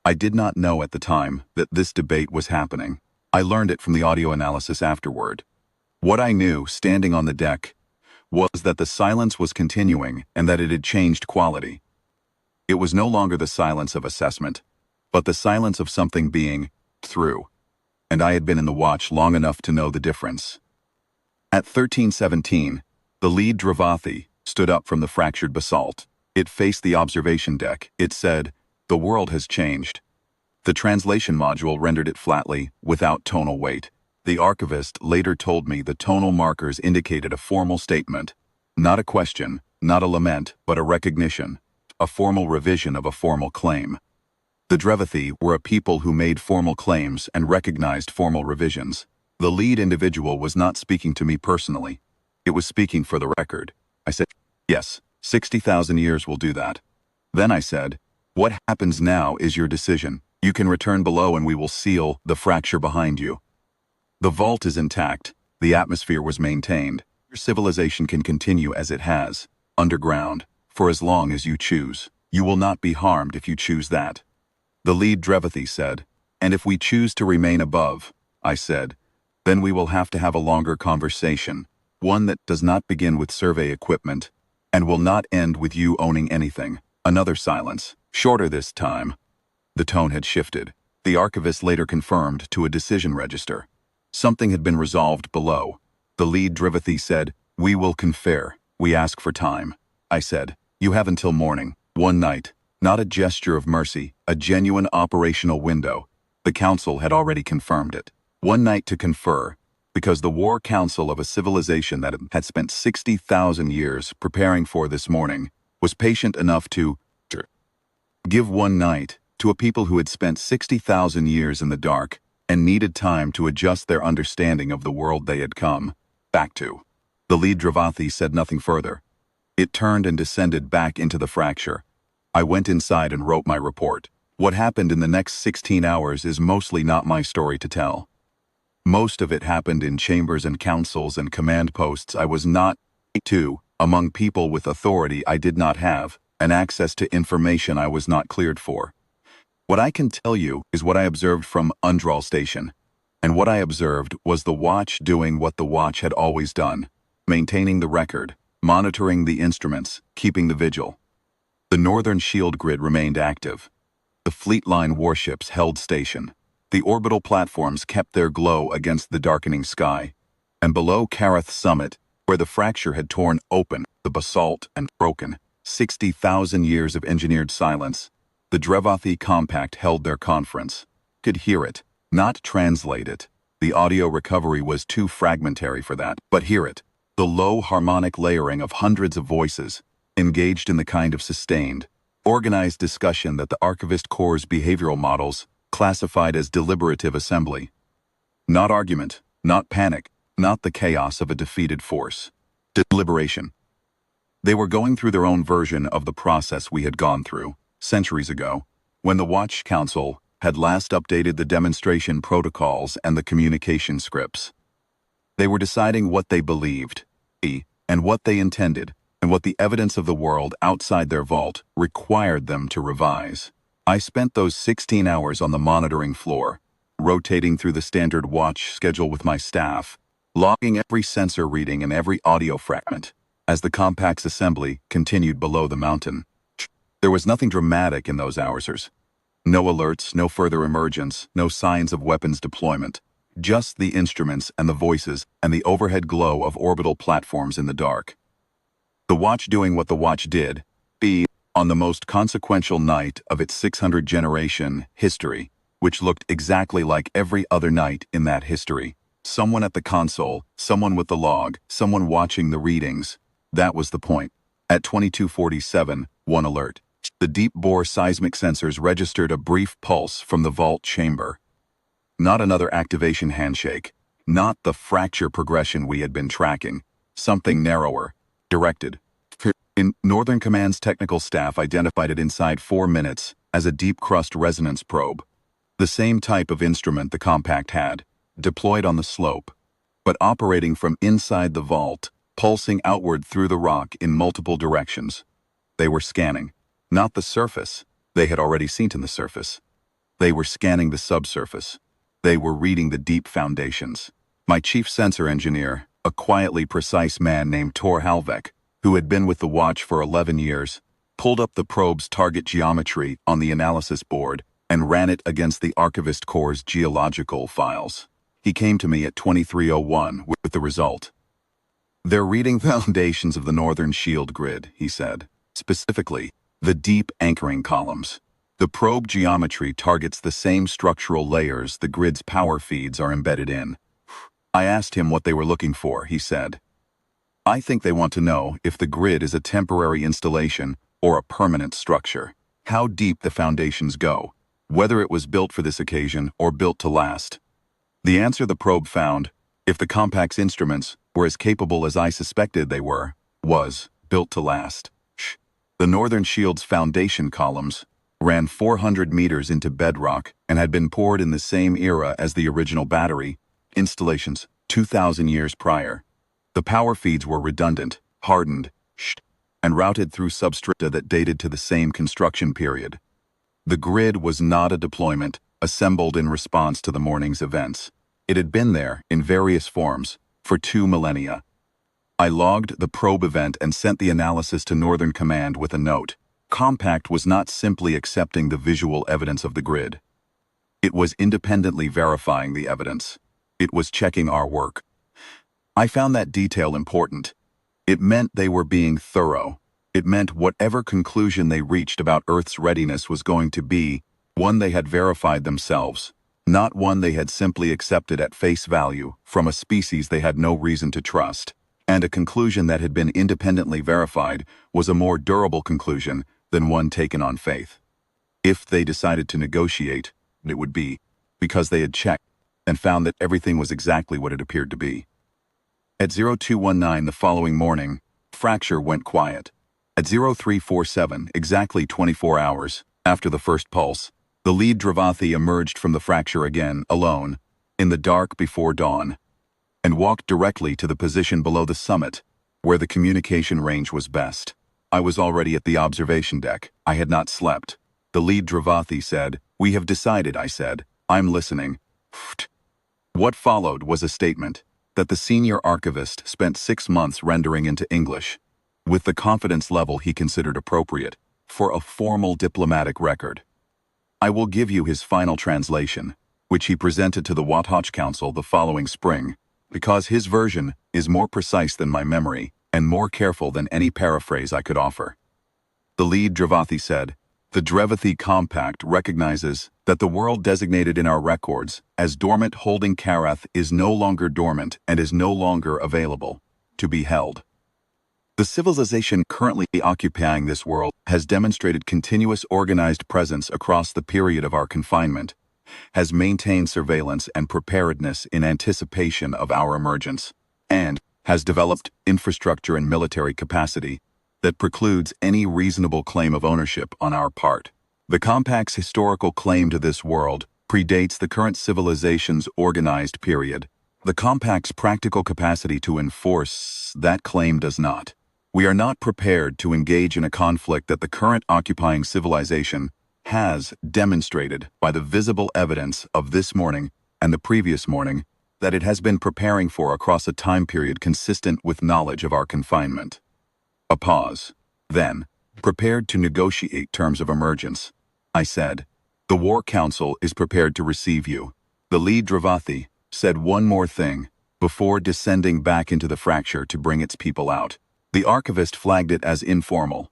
I did not know at the time that this debate was happening. I learned it from the audio analysis afterward. What I knew, standing on the deck, was that the silence was continuing and that it had changed quality. It was no longer the silence of assessment, but the silence of something being through, and I had been in the watch long enough to know the difference. At 13:17, the lead Drevathi stood up from the fractured basalt. It faced the observation deck. It said, "The world has changed." The translation module rendered it flatly, without tonal weight. The archivist later told me the tonal markers indicated a formal statement, not a question, not a lament, but a recognition, a formal revision of a formal claim. The Drevathi were a people who made formal claims and recognized formal revisions. The lead individual was not speaking to me personally. It was speaking for the record. I said, "Yes, 60,000 years will do that." Then I said, "What happens now is your decision. You can return below and we will seal the fracture behind you. The vault is intact. The atmosphere was maintained. Your civilization can continue as it has, underground, for as long as you choose. You will not be harmed if you choose that." The lead Drevathi said, "And if we choose to remain above," I said, "then we will have to have a longer conversation, one that does not begin with survey equipment, and will not end with you owning anything." Another silence, shorter this time. The tone had shifted. The archivist later confirmed to a decision register. Something had been resolved below. The lead Drevathi said, "We will confer. We ask for time." I said, "You have until morning, one night." Not a gesture of mercy, a genuine operational window. The council had already confirmed it. One night to confer, because the war council of a civilization that had spent 60,000 years preparing for this morning was patient enough to give one night to a people who had spent 60,000 years in the dark and needed time to adjust their understanding of the world they had come back to. The lead Drevathi said nothing further. It turned and descended back into the fracture. I went inside and wrote my report. What happened in the next 16 hours is mostly not my story to tell. Most of it happened in chambers and councils and command posts I was not to, among people with authority I did not have, and access to information I was not cleared for. What I can tell you is what I observed from Undral Station, and what I observed was the watch doing what the watch had always done, maintaining the record, monitoring the instruments, keeping the vigil. The northern shield grid remained active. The fleet line warships held station. The orbital platforms kept their glow against the darkening sky. And below Karath summit, where the fracture had torn open the basalt and broken 60,000 years of engineered silence, the Drevathi Compact held their conference. Could hear it, not translate it. The audio recovery was too fragmentary for that, but hear it. The low harmonic layering of hundreds of voices, engaged in the kind of sustained, organized discussion that the Archivist Corps' behavioral models classified as deliberative assembly. Not argument, not panic, not the chaos of a defeated force. Deliberation. They were going through their own version of the process we had gone through, centuries ago, when the Watch Council had last updated the demonstration protocols and the communication scripts. They were deciding what they believed, and what they intended, and what the evidence of the world outside their vault required them to revise. I spent those 16 hours on the monitoring floor, rotating through the standard watch schedule with my staff, logging every sensor reading and every audio fragment, as the compact's assembly continued below the mountain. There was nothing dramatic in those hours. No alerts, no further emergence, no signs of weapons deployment. Just the instruments and the voices and the overhead glow of orbital platforms in the dark. The watch doing what the watch did, on the most consequential night of its 600-generation history, which looked exactly like every other night in that history. Someone at the console, someone with the log, someone watching the readings. That was the point. At 22:47, one alert. The deep-bore seismic sensors registered a brief pulse from the vault chamber. Not another activation handshake. Not the fracture progression we had been tracking. Something narrower. Directed. In Northern Command's technical staff identified it inside 4 minutes as a deep-crust resonance probe. The same type of instrument the Compact had, deployed on the slope, but operating from inside the vault, pulsing outward through the rock in multiple directions. They were scanning, not the surface they had already seen in the surface. They were scanning the subsurface. They were reading the deep foundations. My chief sensor engineer, a quietly precise man named Tor Halvek, who had been with the watch for 11 years, pulled up the probe's target geometry on the analysis board and ran it against the Archivist Corps' geological files. He came to me at 23:01 with the result. They're reading foundations of the northern shield grid, he said. Specifically, the deep anchoring columns. The probe geometry targets the same structural layers the grid's power feeds are embedded in. I asked him what they were looking for, he said. I think they want to know if the grid is a temporary installation or a permanent structure, how deep the foundations go, whether it was built for this occasion or built to last. The answer the probe found, if the Compact's instruments were as capable as I suspected they were, was built to last. The Northern Shield's foundation columns ran 400 meters into bedrock and had been poured in the same era as the original battery installations 2,000 years prior. The power feeds were redundant, hardened, and routed through substrata that dated to the same construction period. The grid was not a deployment assembled in response to the morning's events. It had been there, in various forms, for 2 millennia. I logged the probe event and sent the analysis to Northern Command with a note. Compact was not simply accepting the visual evidence of the grid. It was independently verifying the evidence. It was checking our work. I found that detail important. It meant they were being thorough. It meant whatever conclusion they reached about Earth's readiness was going to be one they had verified themselves, not one they had simply accepted at face value from a species they had no reason to trust. And a conclusion that had been independently verified was a more durable conclusion than one taken on faith. If they decided to negotiate, it would be because they had checked and found that everything was exactly what it appeared to be. At 0219 the following morning, fracture went quiet. At 0347, exactly 24 hours after the first pulse, the lead Drevathi emerged from the fracture again, alone, in the dark before dawn, and walked directly to the position below the summit, where the communication range was best. I was already at the observation deck. I had not slept. The lead Drevathi said, "We have decided," I said. "I'm listening." What followed was a statement that the senior archivist spent 6 months rendering into English, with the confidence level he considered appropriate, for a formal diplomatic record. I will give you his final translation, which he presented to the Wathoch Council the following spring, because his version is more precise than my memory and more careful than any paraphrase I could offer. The lead Drevathi said, "The Drevathi Compact recognizes that the world designated in our records as dormant holding Karath is no longer dormant and is no longer available to be held. The civilization currently occupying this world has demonstrated continuous organized presence across the period of our confinement, has maintained surveillance and preparedness in anticipation of our emergence, and has developed infrastructure and military capacity that precludes any reasonable claim of ownership on our part. The Compact's historical claim to this world predates the current civilization's organized period. The Compact's practical capacity to enforce that claim does not. We are not prepared to engage in a conflict that the current occupying civilization has demonstrated by the visible evidence of this morning and the previous morning that it has been preparing for across a time period consistent with knowledge of our confinement." A pause. Then, "Prepared to negotiate terms of emergence," I said. "The War Council is prepared to receive you." The lead Drevathi said one more thing before descending back into the fracture to bring its people out. The archivist flagged it as informal.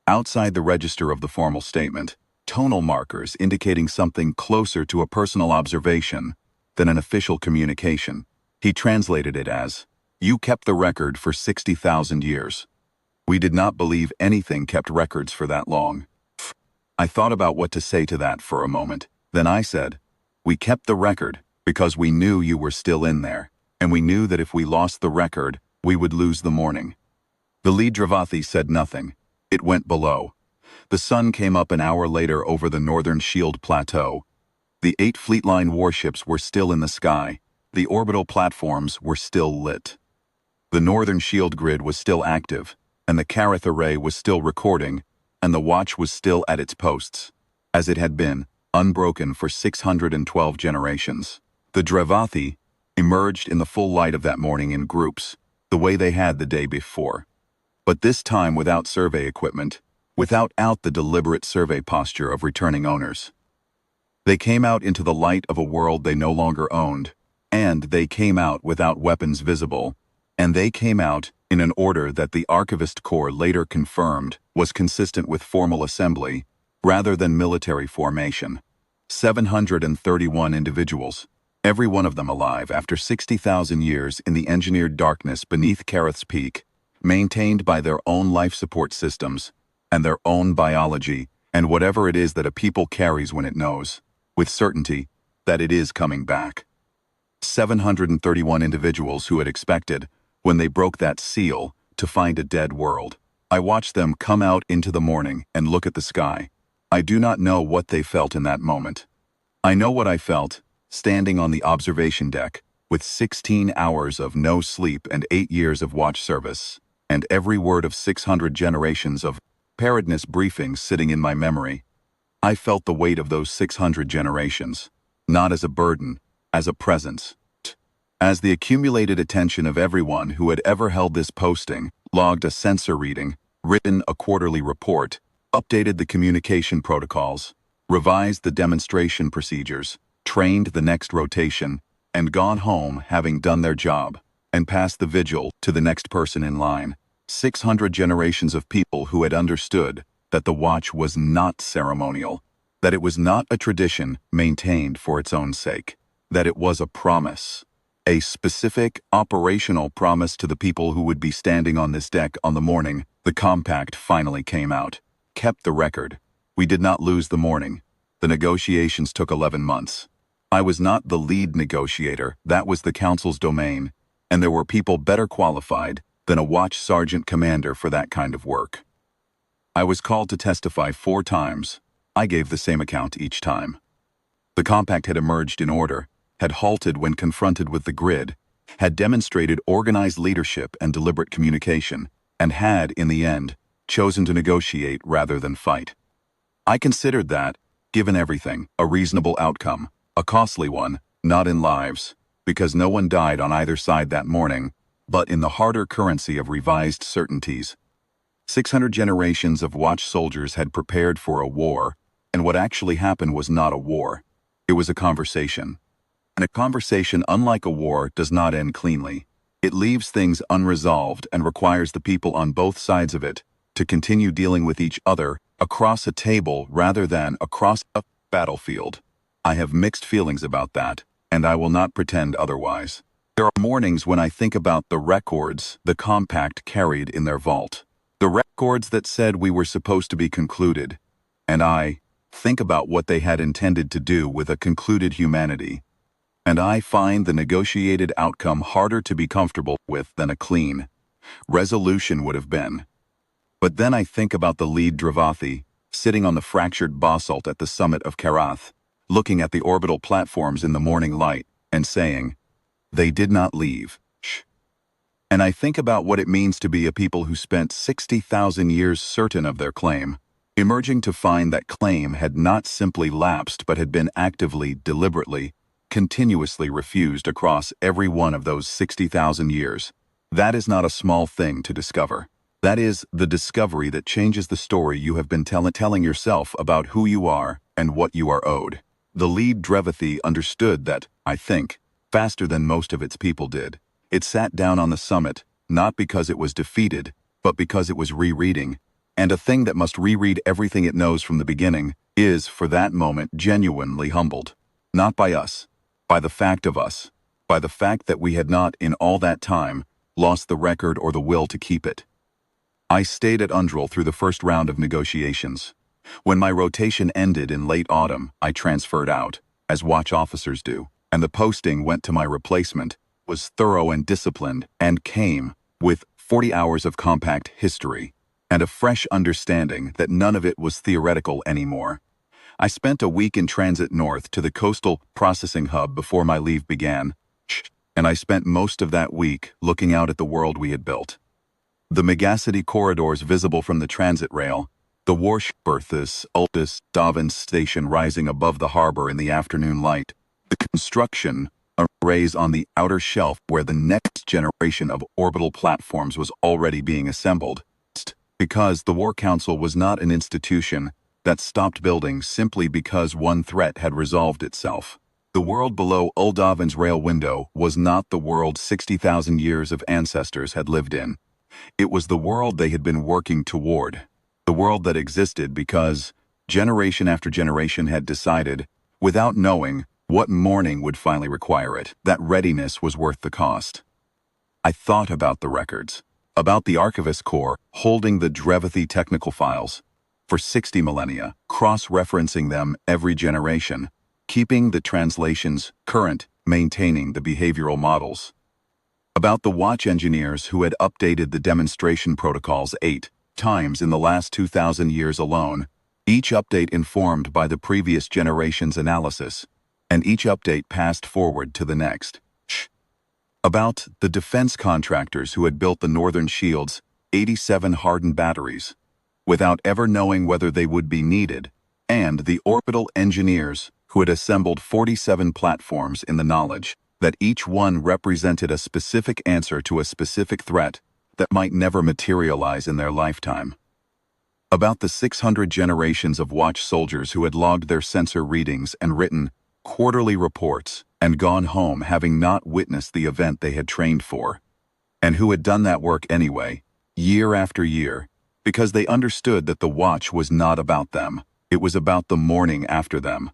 Outside the register of the formal statement, tonal markers indicating something closer to a personal observation than an official communication. He translated it as, "You kept the record for 60,000 years." We did not believe anything kept records for that long. I thought about what to say to that for a moment. Then I said, "We kept the record because we knew you were still in there, and we knew that if we lost the record, we would lose the morning." The lead Drevathi said nothing. It went below. The sun came up an hour later over the northern Shield Plateau. The 8 Fleet Line warships were still in the sky. The orbital platforms were still lit. The northern shield grid was still active, and the Karath array was still recording, and the watch was still at its posts, as it had been, unbroken for 612 generations. The Drevathi emerged in the full light of that morning in groups, the way they had the day before. But this time without survey equipment, without the deliberate survey posture of returning owners. They came out into the light of a world they no longer owned, and they came out without weapons visible, and they came out in an order that the Archivist Corps later confirmed was consistent with formal assembly rather than military formation. 731 individuals, every one of them alive after 60,000 years in the engineered darkness beneath Karath's peak, maintained by their own life support systems and their own biology and whatever it is that a people carries when it knows, with certainty, that it is coming back. 731 individuals who had expected, when they broke that seal, to find a dead world. I watched them come out into the morning and look at the sky. I do not know what they felt in that moment. I know what I felt, standing on the observation deck, with 16 hours of no sleep and 8 years of watch service, and every word of 600 generations of preparedness briefings sitting in my memory. I felt the weight of those 600 generations, not as a burden, as a presence. As the accumulated attention of everyone who had ever held this posting, logged a sensor reading, written a quarterly report, updated the communication protocols, revised the demonstration procedures, trained the next rotation, and gone home having done their job, and passed the vigil to the next person in line. 600 generations of people who had understood that the watch was not ceremonial, that it was not a tradition maintained for its own sake, that it was a promise. A specific, operational promise to the people who would be standing on this deck on the morning the compact finally came out. Kept the record. We did not lose the morning. The negotiations took 11 months. I was not the lead negotiator, that was the council's domain, and there were people better qualified than a watch sergeant commander for that kind of work. I was called to testify 4 times. I gave the same account each time. The compact had emerged in order, had halted when confronted with the grid, had demonstrated organized leadership and deliberate communication, and had, in the end, chosen to negotiate rather than fight. I considered that, given everything, a reasonable outcome, a costly one, not in lives, because no one died on either side that morning, but in the harder currency of revised certainties. 600 generations of watch soldiers had prepared for a war, and what actually happened was not a war. It was a conversation. And a conversation, unlike a war, does not end cleanly. It leaves things unresolved and requires the people on both sides of it to continue dealing with each other across a table rather than across a battlefield. I have mixed feelings about that, and I will not pretend otherwise. There are mornings when I think about the records the compact carried in their vault. The records that said we were supposed to be concluded, and I think about what they had intended to do with a concluded humanity. And I find the negotiated outcome harder to be comfortable with than a clean resolution would have been. But then I think about the lead Drevathi, sitting on the fractured basalt at the summit of Karath, looking at the orbital platforms in the morning light, and saying, "They did not leave." And I think about what it means to be a people who spent 60,000 years certain of their claim, emerging to find that claim had not simply lapsed but had been actively, deliberately, continuously refused across every one of those 60,000 years. That is not a small thing to discover. That is the discovery that changes the story you have been telling yourself about who you are and what you are owed. The lead Drevathi understood that, I think, faster than most of its people did. It sat down on the summit, not because it was defeated, but because it was rereading. And a thing that must reread everything it knows from the beginning is, for that moment, genuinely humbled. Not by us, by the fact of us, by the fact that we had not, in all that time, lost the record or the will to keep it. I stayed at UNDRL through the first round of negotiations. When my rotation ended in late autumn, I transferred out, as watch officers do, and the posting went to my replacement, was thorough and disciplined, and came with 40 hours of compact history, and a fresh understanding that none of it was theoretical anymore. I spent a week in transit north to the coastal processing hub before my leave began, and I spent most of that week looking out at the world we had built. The megacity corridors visible from the transit rail, the Warshberth's Ultis Davin station rising above the harbor in the afternoon light, the construction arrays on the outer shelf where the next generation of orbital platforms was already being assembled, because the War Council was not an institution that stopped building simply because one threat had resolved itself. The world below Uldavin's rail window was not the world 60,000 years of ancestors had lived in. It was the world they had been working toward, the world that existed because generation after generation had decided, without knowing what morning would finally require it, that readiness was worth the cost. I thought about the records, about the Archivist Corps holding the Drevathi technical files for 60 millennia, cross-referencing them every generation, keeping the translations current, maintaining the behavioral models. About the watch engineers who had updated the demonstration protocols 8 times in the last 2,000 years alone, each update informed by the previous generation's analysis, and each update passed forward to the next. About the defense contractors who had built the Northern Shield's 87 hardened batteries, without ever knowing whether they would be needed, and the orbital engineers who had assembled 47 platforms in the knowledge that each one represented a specific answer to a specific threat that might never materialize in their lifetime. About the 600 generations of watch soldiers who had logged their sensor readings and written quarterly reports and gone home having not witnessed the event they had trained for, and who had done that work anyway, year after year, because they understood that the watch was not about them, it was about the morning after them.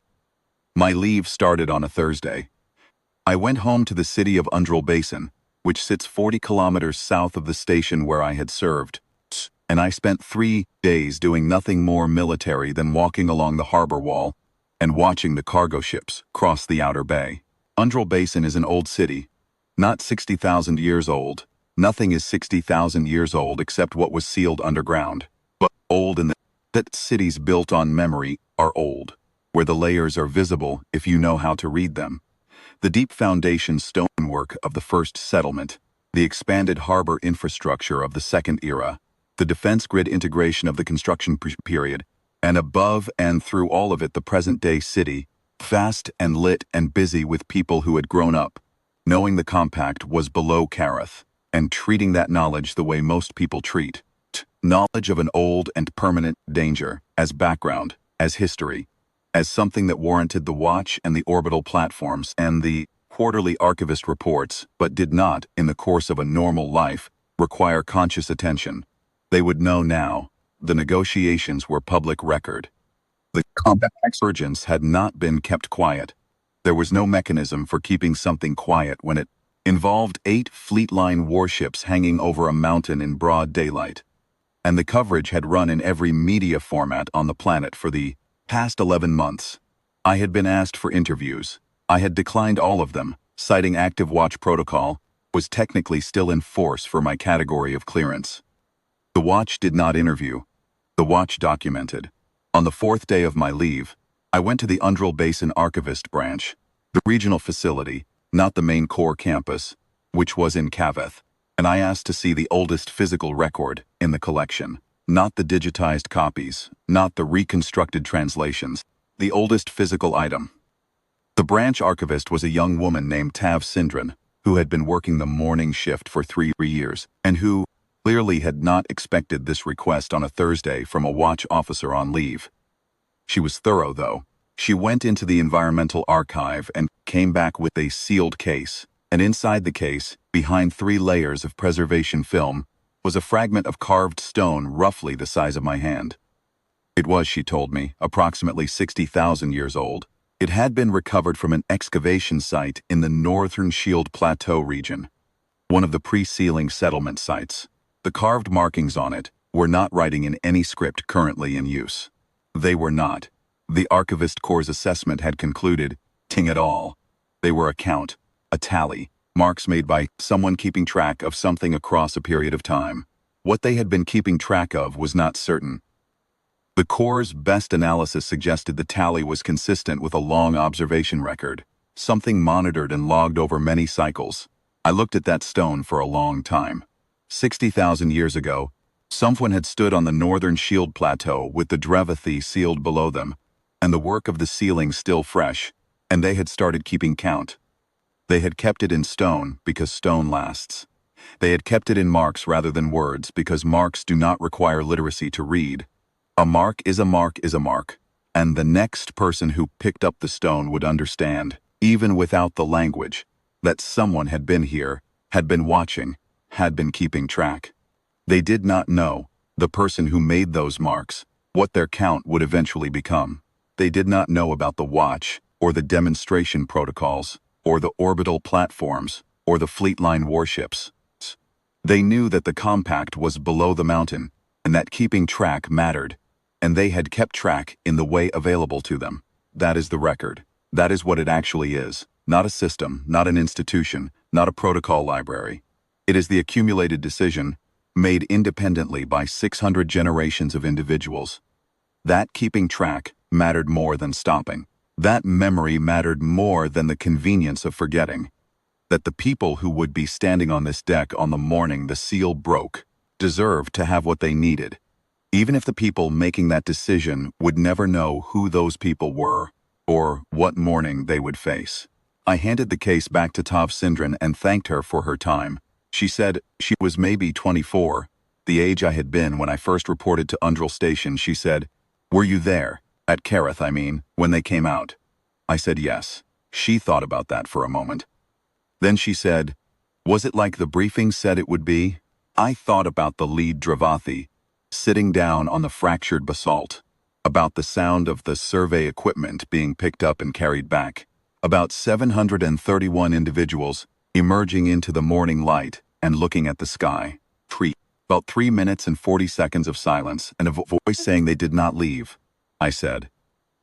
My leave started on a Thursday. I went home to the city of UNDRL Basin, which sits 40 kilometers south of the station where I had served, and I spent 3 days doing nothing more military than walking along the harbor wall and watching the cargo ships cross the outer bay. UNDRL Basin is an old city, not 60,000 years old. Nothing is 60,000 years old except what was sealed underground, but old in that cities built on memory are old, where the layers are visible if you know how to read them. The deep foundation stonework of the first settlement, the expanded harbor infrastructure of the second era, the defense grid integration of the construction period, and above and through all of it the present-day city, vast and lit and busy with people who had grown up, knowing the compact was below Karath, and treating that knowledge the way most people treat. Knowledge of an old and permanent danger, as background, as history, as something that warranted the watch and the orbital platforms and the quarterly archivist reports, but did not, in the course of a normal life, require conscious attention. They would know now. The negotiations were public record. The compact urgence had not been kept quiet. There was no mechanism for keeping something quiet when it involved 8 fleet line warships hanging over a mountain in broad daylight. And the coverage had run in every media format on the planet for the past 11 months. I had been asked for interviews. I had declined all of them, citing active watch protocol was technically still in force for my category of clearance. The watch did not interview. The watch documented. On the 4th day of my leave, I went to the UNDRL Basin Archivist Branch, the regional facility, not the main core campus, which was in Kavath, and I asked to see the oldest physical record in the collection. Not the digitized copies, not the reconstructed translations, the oldest physical item. The branch archivist was a young woman named Tav Sindran, who had been working the morning shift for 3 years, and who clearly had not expected this request on a Thursday from a watch officer on leave. She was thorough, though. She went into the environmental archive and came back with a sealed case. And inside the case, behind 3 layers of preservation film, was a fragment of carved stone roughly the size of my hand. It was, she told me, approximately 60,000 years old. It had been recovered from an excavation site in the Northern Shield Plateau region, one of the pre-sealing settlement sites. The carved markings on it were not writing in any script currently in use. They were not. The Archivist Corps' assessment had concluded, ting at all. They were a count, a tally, marks made by someone keeping track of something across a period of time. What they had been keeping track of was not certain. The Corps' best analysis suggested the tally was consistent with a long observation record, something monitored and logged over many cycles. I looked at that stone for a long time. 60,000 years ago, someone had stood on the Northern Shield Plateau with the Drevathi sealed below them, and the work of the sealing still fresh, and they had started keeping count. They had kept it in stone because stone lasts. They had kept it in marks rather than words because marks do not require literacy to read. A mark is a mark is a mark, and the next person who picked up the stone would understand, even without the language, that someone had been here, had been watching, had been keeping track. They did not know, the person who made those marks, what their count would eventually become. They did not know about the watch, or the demonstration protocols, or the orbital platforms, or the fleet line warships. They knew that the compact was below the mountain, and that keeping track mattered, and they had kept track in the way available to them. That is the record. That is what it actually is. Not a system, not an institution, not a protocol library. It is the accumulated decision, made independently by 600 generations of individuals. That keeping track mattered more than stopping. That memory mattered more than the convenience of forgetting. That the people who would be standing on this deck on the morning the seal broke deserved to have what they needed, even if the people making that decision would never know who those people were or what morning they would face. I handed the case back to Tav Sindran and thanked her for her time. She said she was maybe 24, the age I had been when I first reported to Undril Station. She said, "Were you there? At Kareth, I mean, when they came out?" I said yes. She thought about that for a moment. Then she said, "Was it like the briefing said it would be?" I thought about the lead Drevathi, sitting down on the fractured basalt, about the sound of the survey equipment being picked up and carried back, about 731 individuals emerging into the morning light and looking at the sky. About 3 minutes and 40 seconds of silence and a voice saying they did not leave. I said,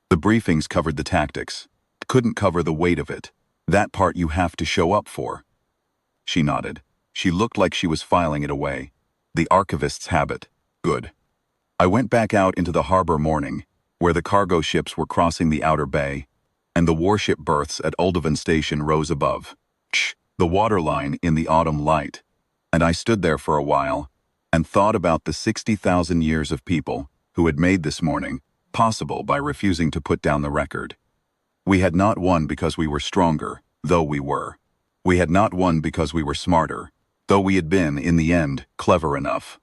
"The briefings covered the tactics. Couldn't cover the weight of it. That part you have to show up for." She nodded. She looked like she was filing it away. The archivist's habit. Good. I went back out into the harbor morning, where the cargo ships were crossing the outer bay, and the warship berths at Uldovan Station rose above. The waterline in the autumn light. And I stood there for a while, and thought about the 60,000 years of people who had made this morning possible by refusing to put down the record. We had not won because we were stronger, though we were. We had not won because we were smarter, though we had been, in the end, clever enough.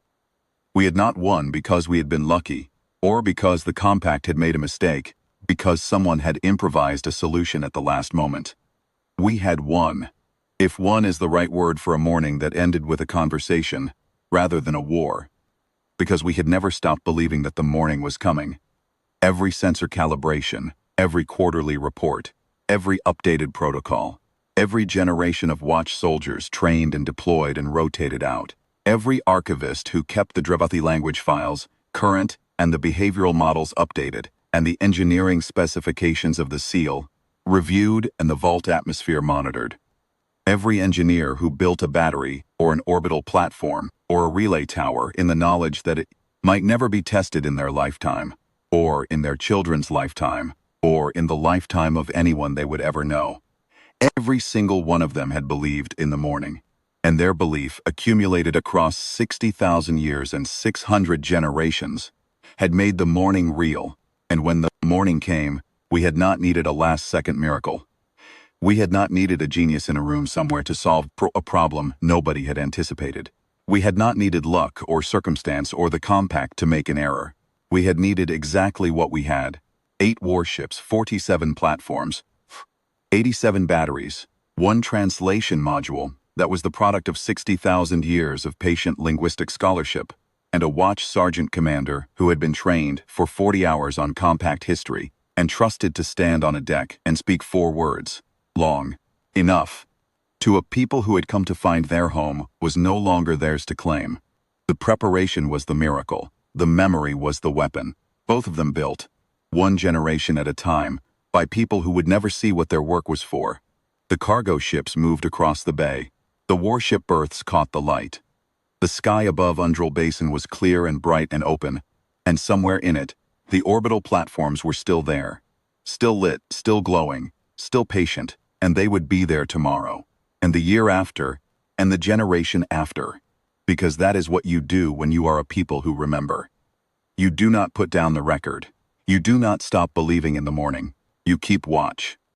We had not won because we had been lucky, or because the compact had made a mistake, because someone had improvised a solution at the last moment. We had won, if won is the right word for a morning that ended with a conversation, rather than a war, because we had never stopped believing that the morning was coming. Every sensor calibration, every quarterly report, every updated protocol, every generation of watch soldiers trained and deployed and rotated out, every archivist who kept the Drevathi language files current and the behavioral models updated and the engineering specifications of the seal reviewed and the vault atmosphere monitored. Every engineer who built a battery or an orbital platform or a relay tower in the knowledge that it might never be tested in their lifetime, or in their children's lifetime, or in the lifetime of anyone they would ever know. Every single one of them had believed in the morning, and their belief, accumulated across 60,000 years and 600 generations, had made the morning real, and when the morning came, we had not needed a last-second miracle. We had not needed a genius in a room somewhere to solve a problem nobody had anticipated. We had not needed luck or circumstance or the compact to make an error. We had needed exactly what we had, 8 warships, 47 platforms, 87 batteries, one translation module that was the product of 60,000 years of patient linguistic scholarship, and a watch sergeant commander who had been trained for 40 hours on compact history and trusted to stand on a deck and speak 4 words. Long. Enough. To a people who had come to find their home was no longer theirs to claim. The preparation was the miracle. The memory was the weapon. Both of them built, one generation at a time, by people who would never see what their work was for. The cargo ships moved across the bay. The warship berths caught the light. The sky above Undrel Basin was clear and bright and open, and somewhere in it, the orbital platforms were still there. Still lit, still glowing, still patient, and they would be there tomorrow, and the year after, and the generation after. Because that is what you do when you are a people who remember. You do not put down the record. You do not stop believing in the morning. You keep watch.